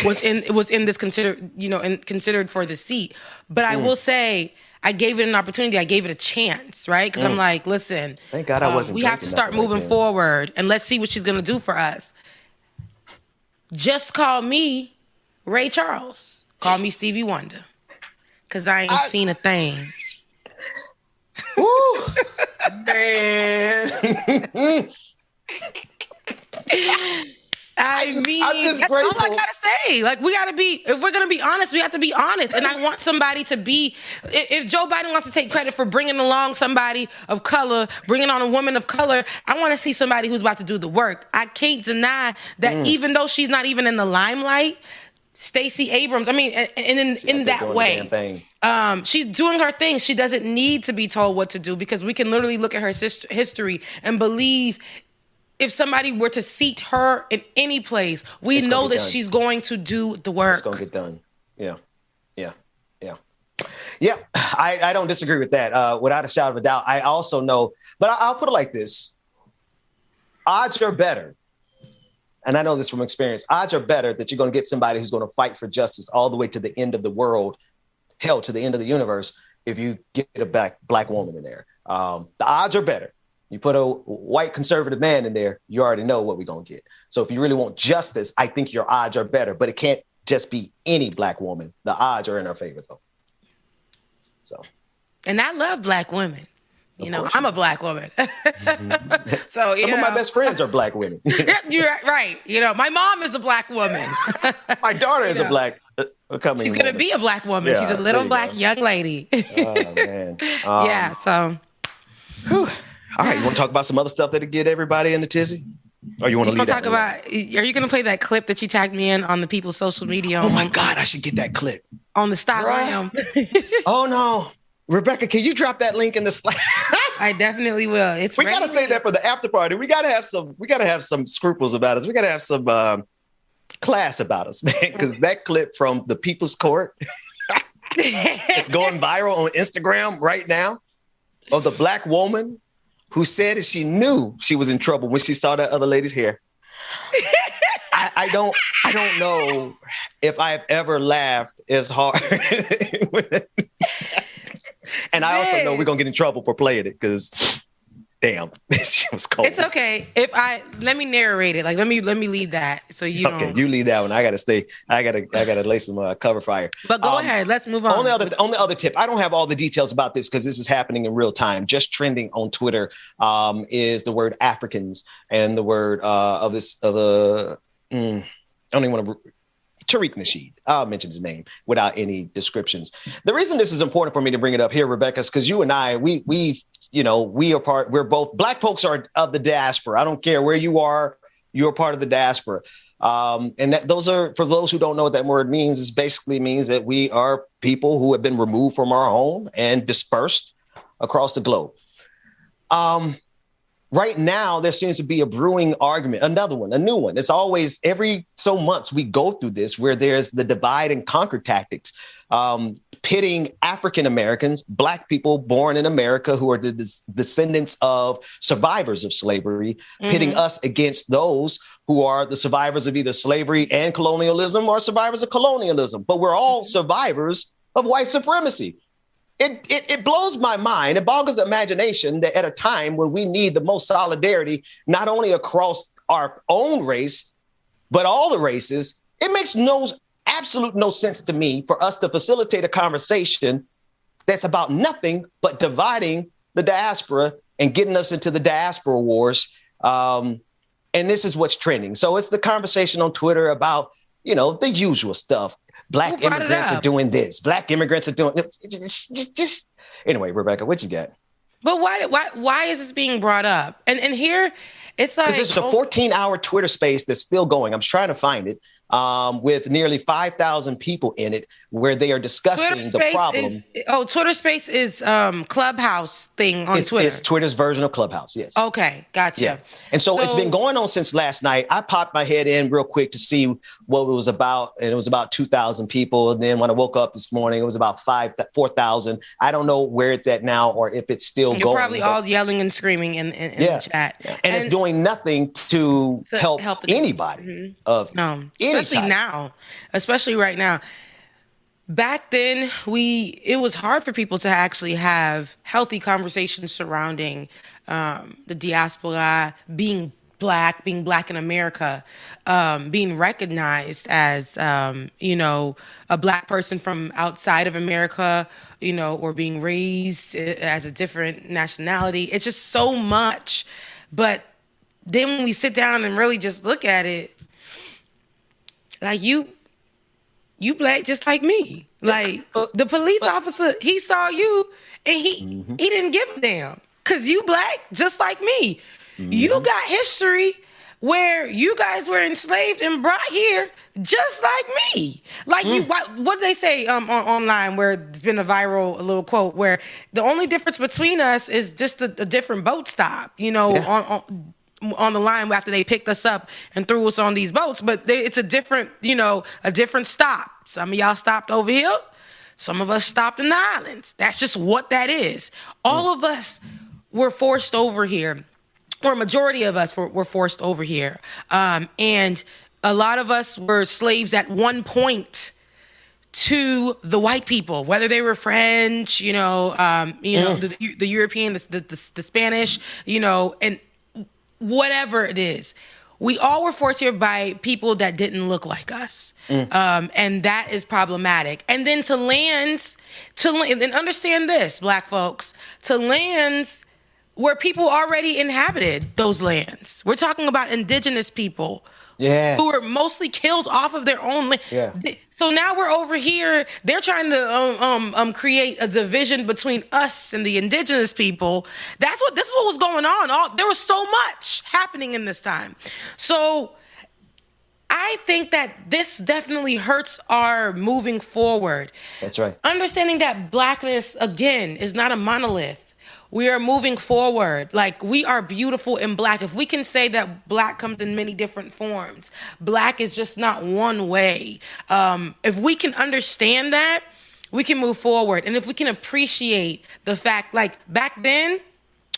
was in this considered for the seat. But I will say, I gave it an opportunity. I gave it a chance, right? Because I'm like, listen, thank God I wasn't. We have to start moving forward, and let's see what she's gonna do for us. Just call me Ray Charles. Call me Stevie Wonder, because I ain't seen a thing. Woo, man. I'm just grateful. All I gotta say. Like, if we're gonna be honest, we have to be honest. And I want somebody to be, if Joe Biden wants to take credit for bringing along somebody of color, bringing on a woman of color, I want to see somebody who's about to do the work. I can't deny that even though she's not even in the limelight, Stacey Abrams, I mean, in that way, she's doing her thing. She doesn't need to be told what to do because we can literally look at her history and believe if somebody were to seat her in any place, we know that she's going to do the work. It's going to get done. Yeah. I don't disagree with that. Without a shadow of a doubt. I also know, but I'll put it like this. Odds are better. And I know this from experience. Odds are better that you're going to get somebody who's going to fight for justice all the way to the end of the world, hell, to the end of the universe, if you get a black woman in there. The odds are better. You put a white conservative man in there, you already know what we're going to get. So if you really want justice, I think your odds are better, but it can't just be any black woman. The odds are in our favor, though. So. And I love black women. I'm a black woman. Mm-hmm. So some of my best friends are black women. You're right. My mom is a black woman. My daughter is a black coming. She's going to be a black woman. Yeah, she's a little black young lady. Oh, man. So. Whew. All right, you want to talk about some other stuff that'll get everybody in the tizzy? Or you want to leave that? Are you going to play that clip that you tagged me in on the people's social media? Oh my God, I should get that clip. On the Instagram. Oh no. Rebecca, can you drop that link in the Slack? I definitely will. We got to say that for the after party. We got to have some scruples about us. We got to have some class about us, man, because that clip from the People's Court, it's going viral on Instagram right now, of the black woman who said that she knew she was in trouble when she saw that other lady's hair. I don't know if I've ever laughed as hard. And I also know we're gonna get in trouble for playing it because, damn, this was cold. It's okay. Let me narrate it. Like let me lead that so you don't. Okay, you lead that one. I gotta lay some cover fire. But go ahead. Let's move on. Only other tip. I don't have all the details about this because this is happening in real time. Just trending on Twitter is the word Africans and the word I don't even want to. Tariq Nasheed. I'll mention his name without any descriptions. The reason this is important for me to bring it up here, Rebecca, is because you and I, we're both Black folks are of the diaspora. I don't care where you are, you're part of the diaspora. And those are, for those who don't know what that word means, it basically means that we are people who have been removed from our home and dispersed across the globe. Right now, there seems to be a brewing argument, another one, a new one. It's always every so months we go through this where there's the divide and conquer tactics, pitting African Americans, Black people born in America who are the descendants of survivors of slavery, pitting us against those who are the survivors of either slavery and colonialism or survivors of colonialism. But we're all survivors of white supremacy. It blows my mind. It boggles the imagination that at a time when we need the most solidarity, not only across our own race, but all the races, it makes absolute no sense to me for us to facilitate a conversation that's about nothing but dividing the diaspora and getting us into the diaspora wars. And this is what's trending. So it's the conversation on Twitter about, the usual stuff. Black immigrants are doing this. Black immigrants are doing just anyway, Rebecca, what you got? But why is this being brought up? And here it's like because there's a 14-hour Twitter space that's still going. I'm trying to find it. With nearly 5,000 people in it, where they are discussing the problem. Twitter Space is Clubhouse thing on Twitter. It's Twitter's version of Clubhouse, yes. Okay, gotcha. Yeah. And so it's been going on since last night. I popped my head in real quick to see what it was about, and it was about 2,000 people. And then when I woke up this morning, it was about 4,000. I don't know where it's at now or if it's still going. You're probably all yelling and screaming in the chat. Yeah. And it's doing nothing to help anybody of any especially right now. Back then, it was hard for people to actually have healthy conversations surrounding the diaspora, being black in America, being recognized as, a Black person from outside of America, or being raised as a different nationality. It's just so much. But then when we sit down and really just look at it, like you Black just like me. Like the police officer, he saw you and he didn't give a damn because you Black just like me. You got history where you guys were enslaved and brought here just like me. Like what do they say online where it's been a little quote where the only difference between us is just a different boat stop, on the line after they picked us up and threw us on these boats, but it's a different stop. Some of y'all stopped over here. Some of us stopped in the islands. That's just what that is. All of us were forced over here, or a majority of us were forced over here. And a lot of us were slaves at one point to the white people, whether they were French, the European, the Spanish, and whatever it is, we all were forced here by people that didn't look like us. And that is problematic. And then to land, and understand this, Black folks, to lands where people already inhabited those lands. We're talking about indigenous people who were mostly killed off of their own land. Yeah. So now we're over here. They're trying to create a division between us and the indigenous people. This is what was going on. There was so much happening in this time. So I think that this definitely hurts our moving forward. That's right. Understanding that Blackness, again, is not a monolith. We are moving forward. Like, we are beautiful in Black. If we can say that Black comes in many different forms, Black is just not one way. If we can understand that, we can move forward. And if we can appreciate the fact, like back then,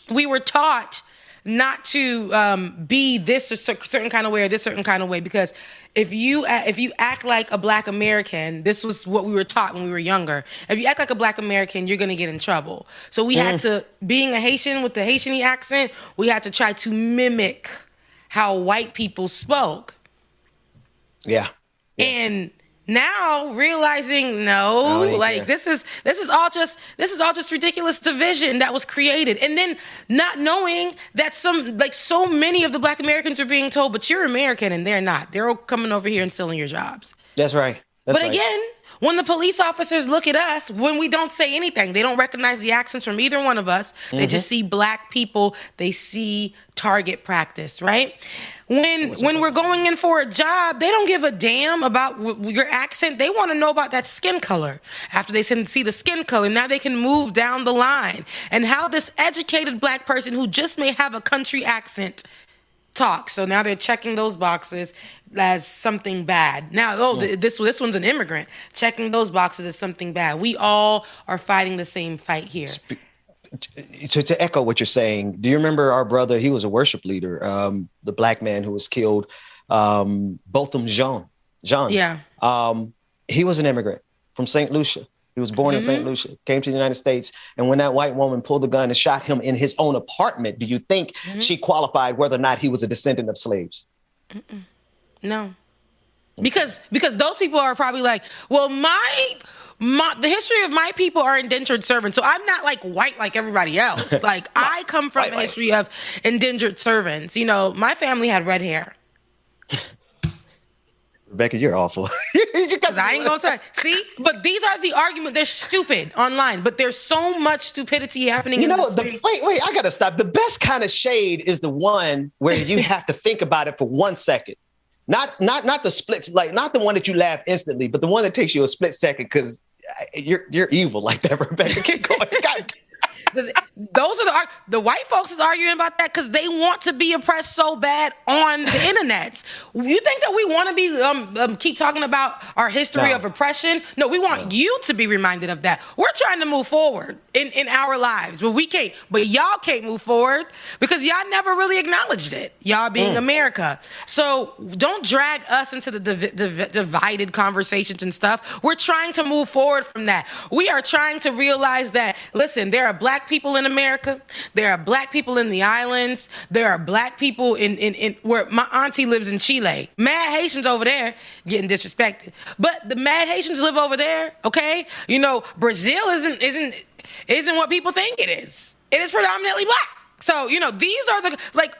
we were taught not to be this or certain kind of way or this certain kind of way, because if you act like a Black American, this was what we were taught when we were younger. If you act like a Black American, you're gonna get in trouble. So we had to, being a Haitian with the Haitian accent, we had to try to mimic how white people spoke. Yeah. And now realizing this is all just ridiculous division that was created, and then not knowing that so many of the Black Americans are being told, but you're American and they're not. They're all coming over here and stealing your jobs. That's right. Again, when the police officers look at us, when we don't say anything, they don't recognize the accents from either one of us. They just see Black people. They see target practice, right? When we're going in for a job, they don't give a damn about your accent. They want to know about that skin color. After they see the skin color, now they can move down the line. And how this educated Black person who just may have a country accent talk. So now they're checking those boxes as something bad. Now, this one's an immigrant. Checking those boxes as something bad. We all are fighting the same fight here. To echo what you're saying, do you remember our brother? He was a worship leader, the Black man who was killed, Botham Jean. Yeah. He was an immigrant from St. Lucia. He was born in St. Lucia, came to the United States. And when that white woman pulled the gun and shot him in his own apartment, do you think she qualified whether or not he was a descendant of slaves? No. Because those people are probably like, well, the history of my people are indentured servants. So I'm not like white like everybody else. Like I come from a history of indentured servants. You know, my family had red hair. Rebecca, you're awful. Because I ain't gonna tell you. See, but these are the arguments. They're stupid online, but there's so much stupidity happening. Wait, I gotta stop. The best kind of shade is the one where you have to think about it for 1 second. Not the splits, like not the one that you laugh instantly, but the one that takes you a split second because you're evil like that, Rebecca. Keep going. Those are the white folks is arguing about that because they want to be oppressed so bad on the internet. You think that we want to be keep talking about our history of oppression? No, we want you to be reminded of that. We're trying to move forward in our lives, but we can't. But y'all can't move forward because y'all never really acknowledged it. Y'all being America. So don't drag us into the divided conversations and stuff. We're trying to move forward from that. We are trying to realize that, listen, there are Black people in America. There are Black people in the islands. There are Black people in where my auntie lives in Chile. Mad Haitians over there getting disrespected. But the mad Haitians live over there, okay? You know, Brazil isn't what people think it is. It is predominantly Black. So, you know, these are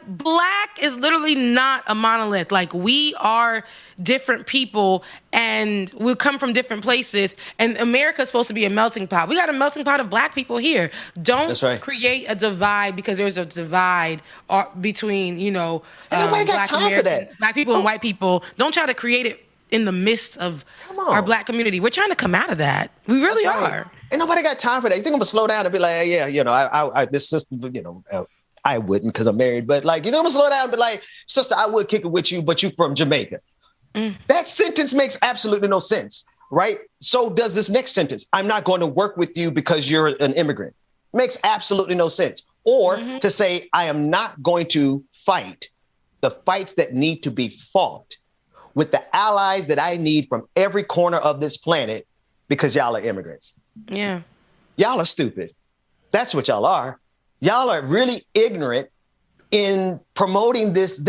Black is literally not a monolith. Like, we are different people and we come from different places, and America's supposed to be a melting pot. We got a melting pot of Black people here. Don't create a divide because there's a divide between, you know, Black Americans, Black people and white people. Don't try to create it in the midst of our Black community. We're trying to come out of that. We really are. Ain't nobody got time for that. You think I'm gonna slow down and be like, hey, yeah, you know, I this system, you know, I wouldn't because I'm married, but like, you know, I'm gonna slow down and be like, sister, I would kick it with you, but you from Jamaica. That sentence makes absolutely no sense, right? So does this next sentence. I'm not going to work with you because you're an immigrant. Makes absolutely no sense. Or to say, I am not going to fight the fights that need to be fought with the allies that I need from every corner of this planet because y'all are immigrants. Yeah. Y'all are stupid. That's what y'all are. Y'all are really ignorant in promoting this.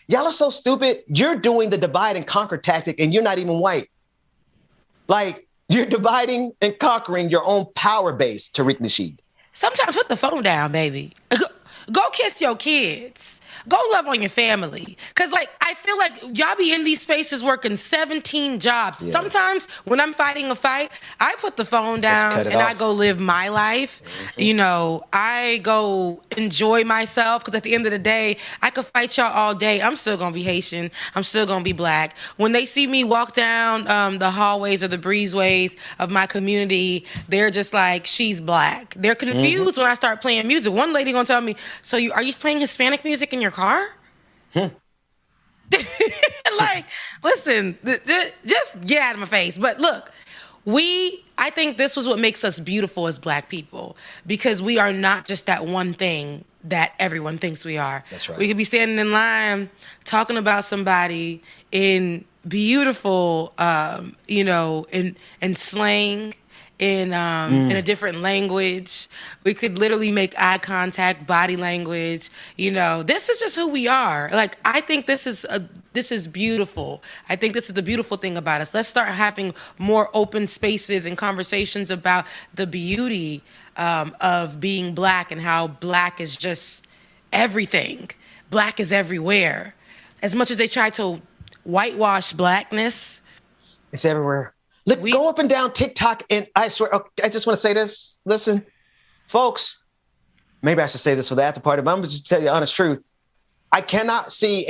Y'all are so stupid. You're doing the divide and conquer tactic and you're not even white. Like, you're dividing and conquering your own power base, Tariq Nasheed. Sometimes put the phone down, baby. Go kiss your kids. Go love on your family. Because, like, I feel like y'all be in these spaces working 17 jobs. Yeah. Sometimes when I'm fighting a fight, I put the phone down and I go live my life. You know, I go enjoy myself because at the end of the day, I could fight y'all all day. I'm still going to be Haitian. I'm still going to be Black. When they see me walk down the hallways or the breezeways of my community, they're just like, she's Black. They're confused when I start playing music. One lady going to tell me, so are you playing Hispanic music in your car? Like, listen, just get out of my face. But look, I think this was what makes us beautiful as Black people, because we are not just that one thing. that everyone thinks we are. That's right. We could be standing in line talking about somebody in beautiful, in slang, in a different language. We could literally make eye contact, body language. This is just who we are. Like, I think this is beautiful. I think this is the beautiful thing about us. Let's start having more open spaces and conversations about the beauty of being Black and how Black is just everything. Black is everywhere. As much as they try to whitewash Blackness, it's everywhere. Look, go up and down TikTok, and I swear, I just want to say this. Listen, folks, maybe I should say this for the after party, but I'm going to just tell you the honest truth. I cannot see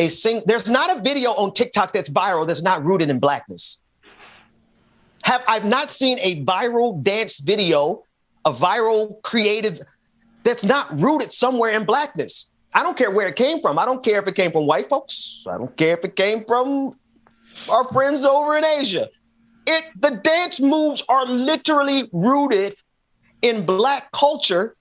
there's not a video on TikTok that's viral that's not rooted in Blackness. I've not seen a viral dance video, a viral creative that's not rooted somewhere in Blackness. I don't care where it came from. I don't care if it came from white folks. I don't care if it came from our friends over in Asia. The dance moves are literally rooted in Black culture.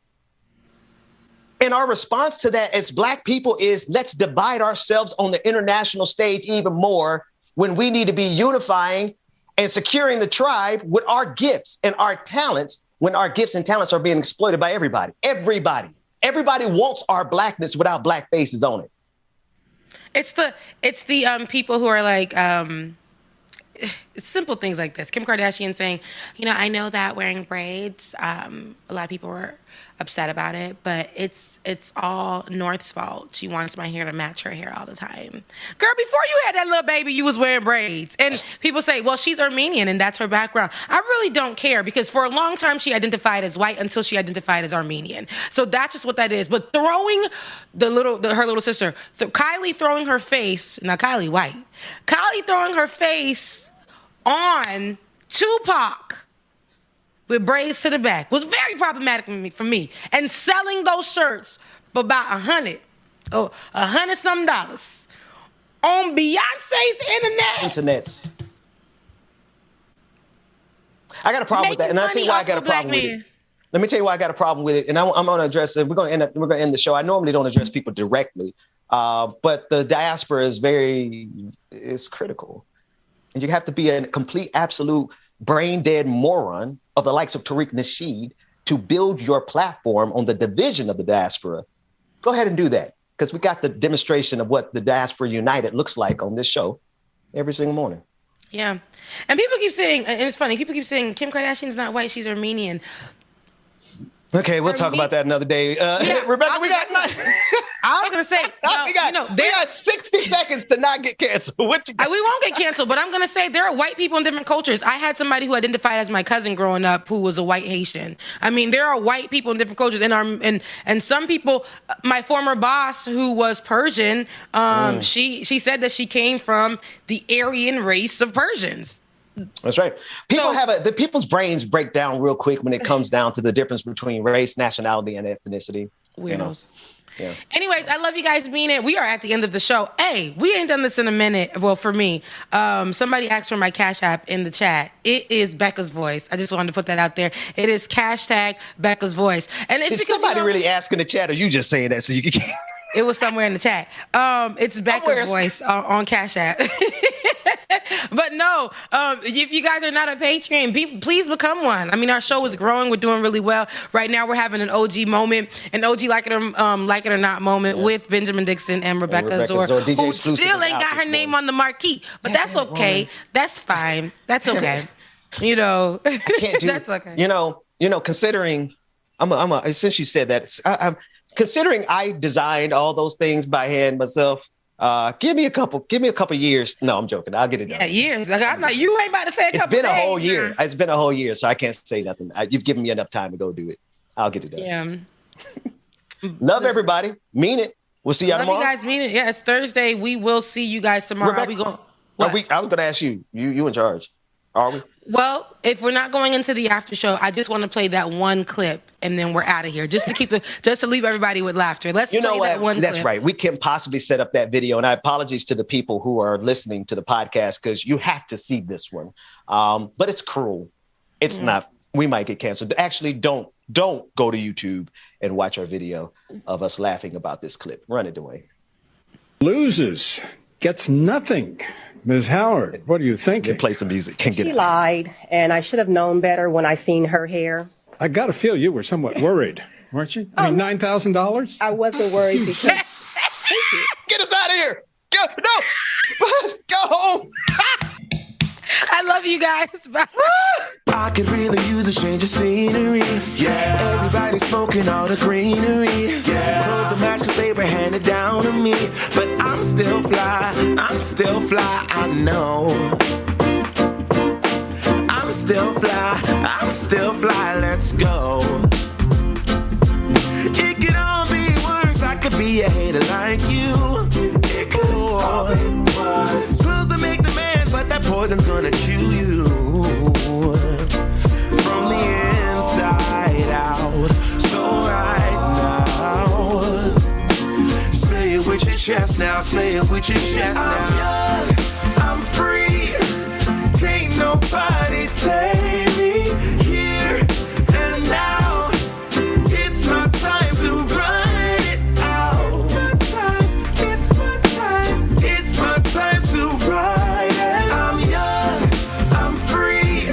And our response to that as Black people is, let's divide ourselves on the international stage even more when we need to be unifying and securing the tribe with our gifts and our talents, when our gifts and talents are being exploited by everybody. Everybody wants our Blackness without Black faces on it. It's the people who are like, it's simple things like this. Kim Kardashian saying, I know that wearing braids, a lot of people were upset about it, but it's all North's fault. She wants my hair to match her hair all the time. Girl, before you had that little baby, you was wearing braids. And people say, well, she's Armenian and that's her background. I really don't care, because for a long time she identified as white until she identified as Armenian. So that's just what that is. But throwing her little sister, Kylie throwing her face, now Kylie white, Kylie throwing her face on Tupac with braids to the back was very problematic for me. And selling those shirts for about $100 some dollars on Beyonce's internets. I got a problem with that, and I'll tell you why I got a problem with it. Let me tell you why I got a problem with it, and I'm going to address it. We're going to end the show. I normally don't address people directly, but the diaspora is critical. And you have to be a complete, absolute brain-dead moron of the likes of Tariq Nasheed to build your platform on the division of the diaspora. Go ahead and do that, because we got the demonstration of what the Diaspora United looks like on this show every single morning. Yeah. And people keep saying, and it's funny, people keep saying Kim Kardashian's not white, she's Armenian. Okay, we'll talk about that another day. Rebecca, we got I was gonna say, we got 60 seconds to not get canceled. What you got? We won't get canceled, but I'm gonna say there are white people in different cultures. I had somebody who identified as my cousin growing up who was a white Haitian. I mean, there are white people in different cultures, and some people. My former boss, who was Persian, she said that she came from the Aryan race of Persians. That's right. The people's brains break down real quick when it comes down to the difference between race, nationality, and ethnicity. Weirdos. Yeah. Anyways, I love you guys being it. We are at the end of the show. Hey, we ain't done this in a minute. Well, for me, somebody asked for my Cash App in the chat. It is Becca's Voice. I just wanted to put that out there. It is # Becca's Voice. And it's is because somebody really asking the chat, or you just saying that so you can? It was somewhere in the chat. It's Becca's Voice on Cash App. But no, if you guys are not a Patreon, please become one. I mean, our show is growing. We're doing really well. Right now, we're having an OG moment, an OG like it or not moment with Benjamin Dixon and Rebecca Zor, who still ain't got her name on the marquee. But that's okay. That's fine. That's okay. I can't do that's okay. Considering since you said that, I'm considering I designed all those things by hand myself. Give me a couple years. No, I'm joking. I'll get it done. Yeah, years. I'm like, you ain't about to say a couple days. It's been a whole year. It's been a whole year, so I can't say nothing. You've given me enough time to go do it. I'll get it done. Yeah. Love everybody. Mean it. We'll see y'all tomorrow. You guys mean it. Yeah, it's Thursday. We will see you guys tomorrow. Rebecca, I was going to ask you. You in charge. Are we? Well, if we're not going into the after show, I just want to play that one clip and then we're out of here. Just to leave everybody with laughter. Let's play that one clip. That's right. We can't possibly set up that video. And I apologize to the people who are listening to the podcast because you have to see this one. But it's cruel. It's not we might get canceled. Actually, don't go to YouTube and watch our video of us laughing about this clip. Run it, Dwayne. Loses, gets nothing. Ms. Howard, what do you think? Play some music. She lied, and I should have known better when I seen her hair. I got to feel you were somewhat worried, weren't you? I mean, $9,000? I wasn't worried because... Get us out of here! Go, no! Go home! I love you guys. Bye. I could really use a change of scenery. Yeah. Everybody smoking all the greenery. Yeah. Close the match 'cause they were handed down to me. But I'm still fly, I know. I'm still fly, let's go. It could all be worse, I could be a hater like you. It could all be worse. Clothes to make the man, but that poison's gonna kill you. From the inside out. So right now, say it with your chest now, say it with your chest now. I'm young, I'm free, can't nobody take me here and now. It's my time to run it out. It's my time to ride it. I'm young, I'm free,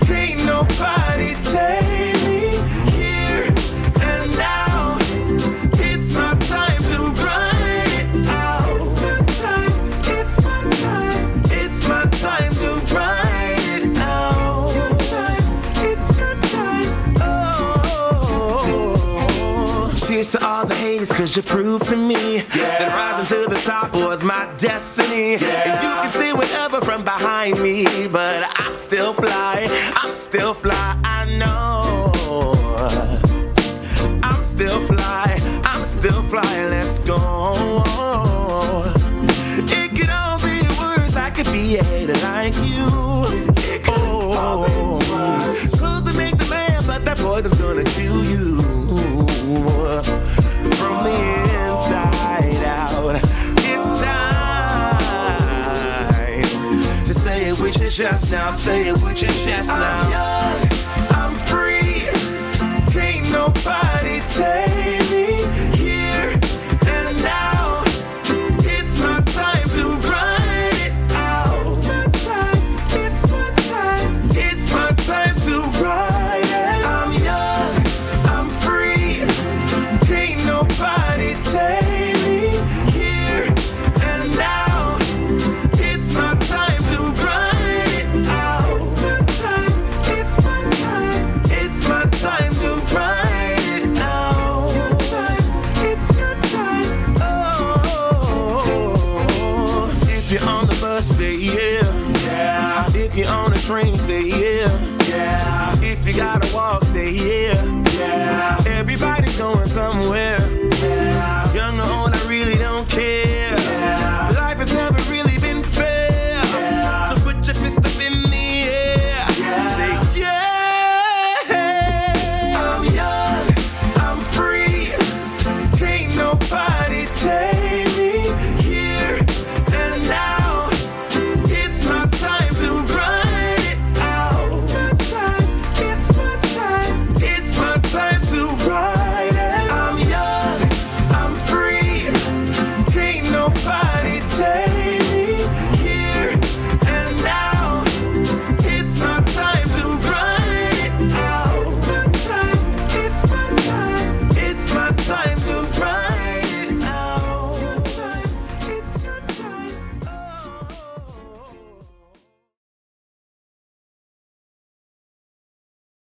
can't nobody take me here and now. It's my time to run it out. It's my time to ride it out. It's your time. Oh. Cheers to all the haters, 'cause you proved to me that rising to the top was my destiny. And you can see whatever from behind me, but I'm still fly, I know. I'm still fly, let's go. It could all be worse, I could be a hater like you. It could all be worse. Clothes to make the man, but that poison's gonna kill you. From the inside out, it's time to say it with your chest now, say it with your chest now. I'm young, I'm free, can't nobody take me here and now. It's my time to run it out. It's my time to ride it. I'm young, I'm free, can't nobody take me here and now. It's my time to run it out. It's my time to ride it out. It's your time. Oh, if you're on the bus, say yeah. If you're on the train, say yeah.